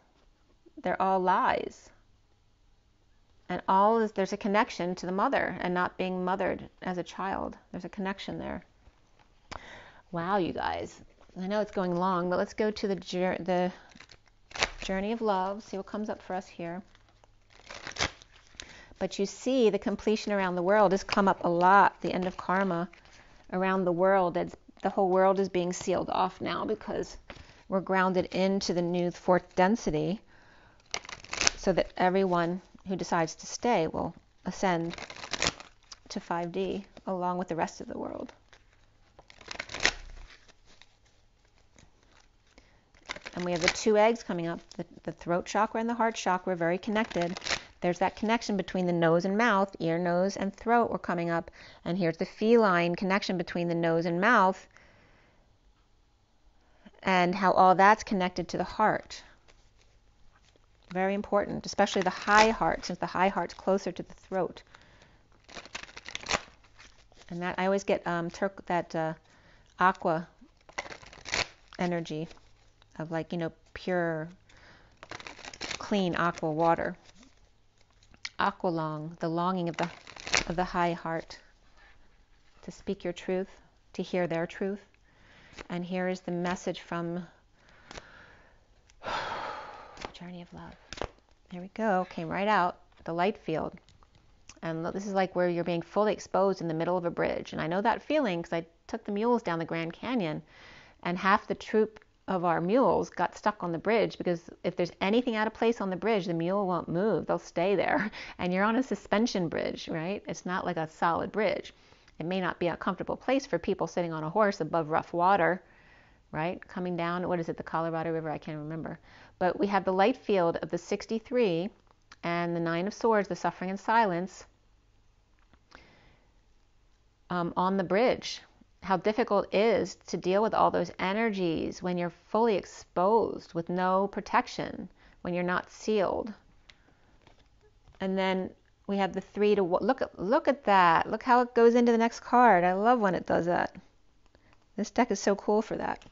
They're all lies. And there's a connection to the mother and not being mothered as a child. There's a connection there. Wow, you guys. I know it's going long, but let's go to the journey of love, see what comes up for us here. But you see the completion around the world has come up a lot, the end of karma around the world. The whole world is being sealed off now because we're grounded into the new fourth density, so that everyone who decides to stay will ascend to 5D along with the rest of the world. And we have the two eggs coming up, the throat chakra and the heart chakra, very connected. There's that connection between the nose and mouth, ear, nose, and throat were coming up. And here's the feline connection between the nose and mouth, and how all that's connected to the heart. Very important, especially the high heart, since the high heart's closer to the throat. And that I always get aqua energy of, like, you know, pure, clean aqua water. Aqualong, the longing of the high heart to speak your truth, to hear their truth. And here is the message from Journey of Love. There we go, came right out, the Lightfield. And this is like where you're being fully exposed in the middle of a bridge. And I know that feeling because I took the mules down the Grand Canyon, and half the troop of our mules got stuck on the bridge, because if there's anything out of place on the bridge, the mule won't move, they'll stay there. And you're on a suspension bridge, right? It's not like a solid bridge. It may not be a comfortable place for people sitting on a horse above rough water, right? Coming down, what is it, the Colorado River? I can't remember. But we have the Lightfield of the 63 and the Nine of Swords, the Suffering and Silence, on the bridge. How difficult it is to deal with all those energies when you're fully exposed with no protection, when you're not sealed. And then We have the 3 to 1. Look at that. Look how it goes into the next card. I love when it does that. This deck is so cool for that.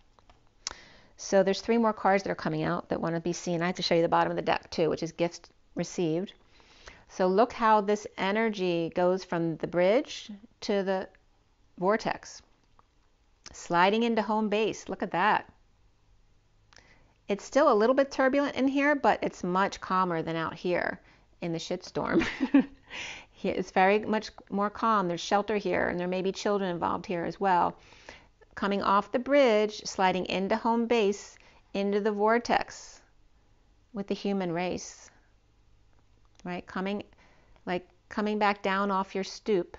So there's 3 more cards that are coming out that want to be seen. I have to show you the bottom of the deck too, which is gifts received. So look how this energy goes from the bridge to the vortex. Sliding into home base. Look at that. It's still a little bit turbulent in here, but it's much calmer than out here in the shitstorm. It's very much more calm. There's shelter here, and there may be children involved here as well. Coming off the bridge, sliding into home base, into the vortex with the human race, right? Coming back down off your stoop,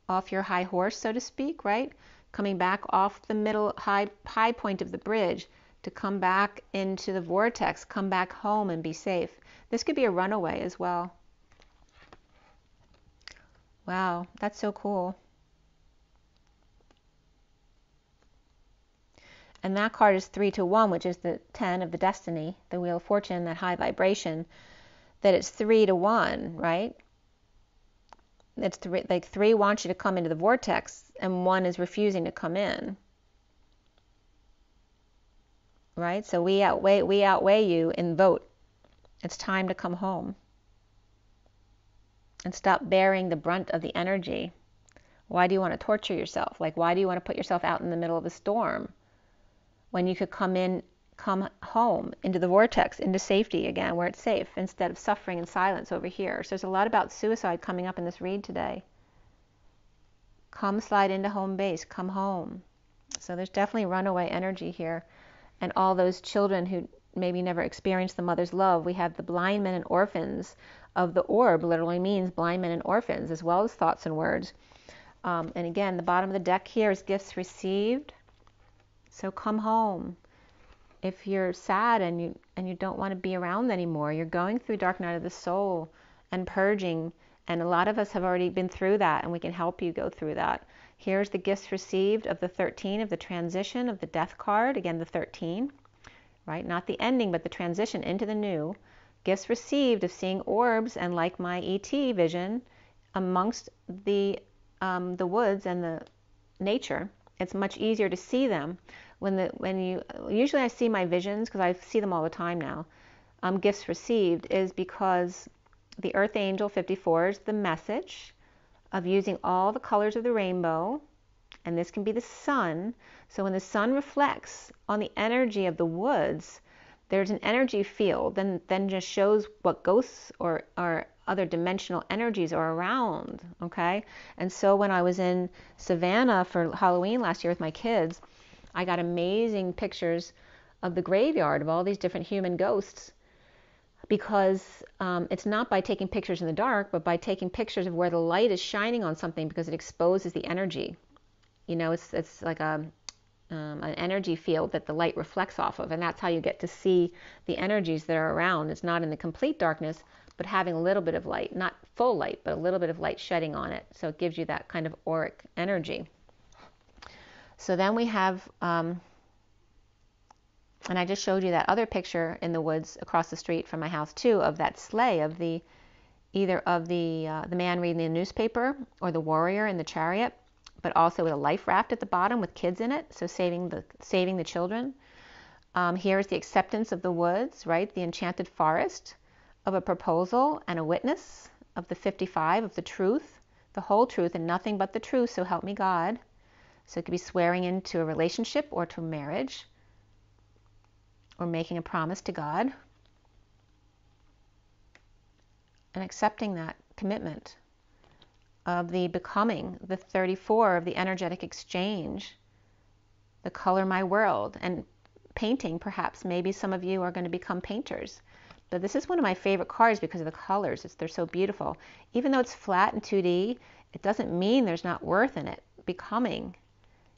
off your high horse, so to speak, right? Coming back off the middle high point of the bridge to come back into the vortex, come back home and be safe. This could be a runaway as well. Wow, that's so cool. And that card is 3 to 1, which is the 10 of the destiny, the wheel of fortune, that high vibration, that it's 3 to 1, right? It's like 3 wants you to come into the vortex and 1 is refusing to come in. Right? So we outweigh you in vote. It's time to come home. And stop bearing the brunt of the energy. Why do you want to torture yourself? Like, why do you want to put yourself out in the middle of a storm when you could come home into the vortex, into safety again, where it's safe, instead of suffering in silence over here? So there's a lot about suicide coming up in this read today. Come slide into home base, come home. So there's definitely runaway energy here. And all those children who maybe never experienced the mother's love. We have the blind men and orphans of the orb, literally means blind men and orphans, as well as thoughts and words. And again, the bottom of the deck here is gifts received. So come home. If you're sad and you don't want to be around anymore, you're going through dark night of the soul and purging, and a lot of us have already been through that, and we can help you go through that. Here's the gifts received of the 13 of the transition of the death card. Again, the 13, right? Not the ending, but the transition into the new. Gifts received of seeing orbs and, like my ET vision, amongst the woods and the nature. It's much easier to see them usually I see my visions because I see them all the time now. Gifts received is because the Earth Angel 54 is the message of using all the colors of the rainbow, and this can be the sun. So when the sun reflects on the energy of the woods, there's an energy field, then just shows what ghosts or other dimensional energies are around, okay? And so when I was in Savannah for Halloween last year with my kids, I got amazing pictures of the graveyard of all these different human ghosts, because it's not by taking pictures in the dark, but by taking pictures of where the light is shining on something, because it exposes the energy. You know, it's like an energy field that the light reflects off of, and that's how you get to see the energies that are around. It's not in the complete darkness, but having a little bit of light, not full light, but a little bit of light shedding on it. So it gives you that kind of auric energy. So then we have, and I just showed you that other picture in the woods across the street from my house too, of that sleigh of either of the man reading the newspaper or the warrior in the chariot, but also with a life raft at the bottom with kids in it, so saving the children. Here is the acceptance of the woods, right? The enchanted forest, of a proposal and a witness, of the 55, of the truth, the whole truth and nothing but the truth, so help me God. So it could be swearing into a relationship or to marriage, or making a promise to God, and accepting that commitment of the becoming, the 34 of the energetic exchange, the color my world, and painting. Perhaps maybe some of you are going to become painters. But this is one of my favorite cards because of the colors. They're so beautiful. Even though it's flat and 2D, it doesn't mean there's not worth in it. Becoming.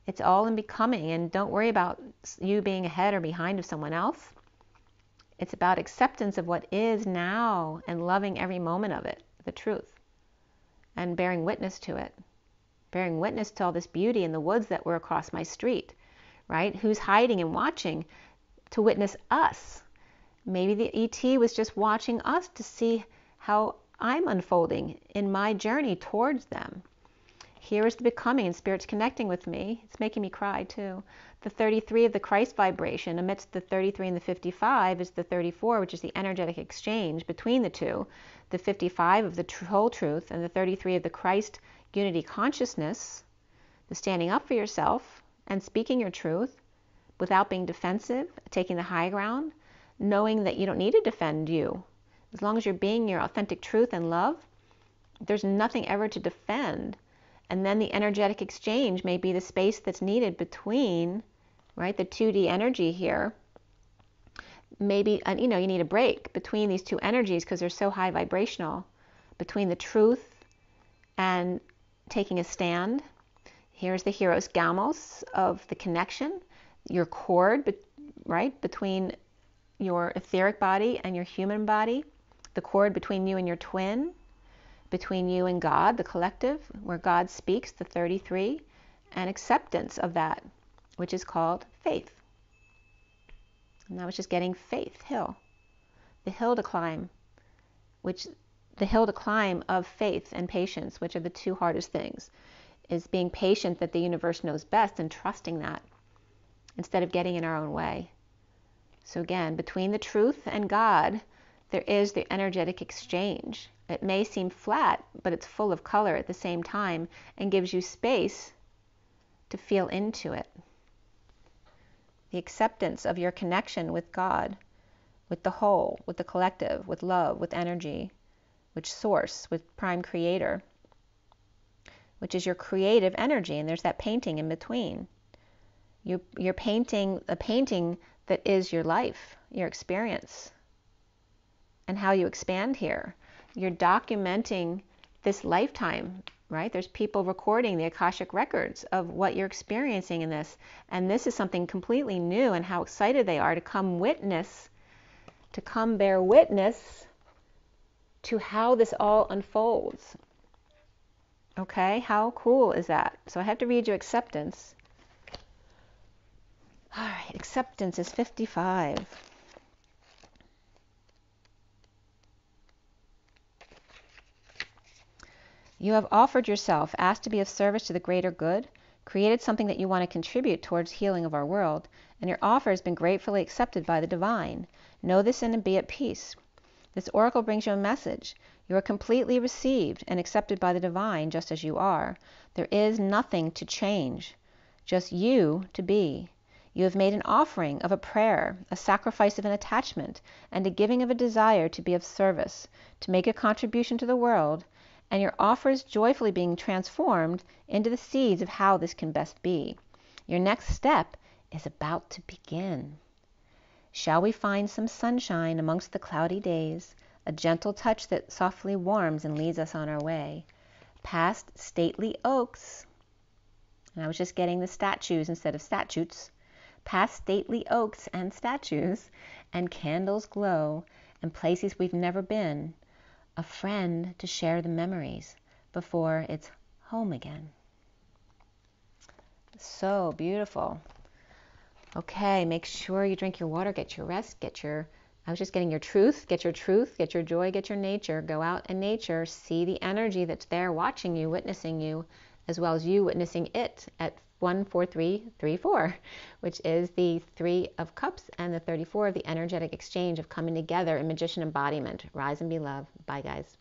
It's all in becoming, and don't worry about you being ahead or behind of someone else. It's about acceptance of what is now and loving every moment of it, the truth, and bearing witness to it. Bearing witness to all this beauty in the woods that were across my street, right? Who's hiding and watching to witness us? Maybe the ET was just watching us to see how I'm unfolding in my journey towards them. Here is the becoming, and Spirit's connecting with me. It's making me cry too. The 33 of the Christ vibration amidst the 33 and the 55 is the 34, which is the energetic exchange between the two. The 55 of the whole truth and the 33 of the Christ unity consciousness, the standing up for yourself and speaking your truth without being defensive, taking the high ground, knowing that you don't need to defend you. As long as you're being your authentic truth and love, there's nothing ever to defend. And then the energetic exchange may be the space that's needed between, right, the 2D energy here. Maybe, you need a break between these two energies because they're so high vibrational, between the truth and taking a stand. Here's the Hieros Gamos of the connection, your cord, right, between your etheric body and your human body, the cord between you and your twin, between you and God, the collective, where God speaks, the 33, and acceptance of that, which is called faith. And I was just getting faith, hill. The hill to climb, the hill to climb of faith and patience, which are the two hardest things, is being patient that the universe knows best and trusting that instead of getting in our own way. So again, between the truth and God, there is the energetic exchange. It may seem flat, but it's full of color at the same time and gives you space to feel into it. The acceptance of your connection with God, with the whole, with the collective, with love, with energy, with source, with prime creator, which is your creative energy, and there's that painting in between. You're painting a painting that is your life, your experience, and how you expand here. You're documenting this lifetime, right? There's people recording the Akashic records of what you're experiencing in this. And this is something completely new, and how excited they are to come bear witness to how this all unfolds. Okay, how cool is that? So I have to read you acceptance. All right, acceptance is 55. You have offered yourself, asked to be of service to the greater good, created something that you want to contribute towards healing of our world, and your offer has been gratefully accepted by the divine. Know this and be at peace. This oracle brings you a message. You are completely received and accepted by the divine just as you are. There is nothing to change, just you to be. You have made an offering of a prayer, a sacrifice of an attachment, and a giving of a desire to be of service, to make a contribution to the world, and your offer is joyfully being transformed into the seeds of how this can best be. Your next step is about to begin. Shall we find some sunshine amongst the cloudy days, a gentle touch that softly warms and leads us on our way, past stately oaks, and I was just getting the statues instead of statutes, past stately oaks and statues, and candles glow, and places we've never been, a friend to share the memories before it's home again. So beautiful. Okay, make sure you drink your water, get your rest, I was just getting your truth, get your joy, get your nature. Go out in nature, see the energy that's there watching you, witnessing you, as well as you witnessing it at 14334, which is the 3 of cups and the 34 of the energetic exchange of coming together in magician embodiment. Rise and be love. Bye, guys.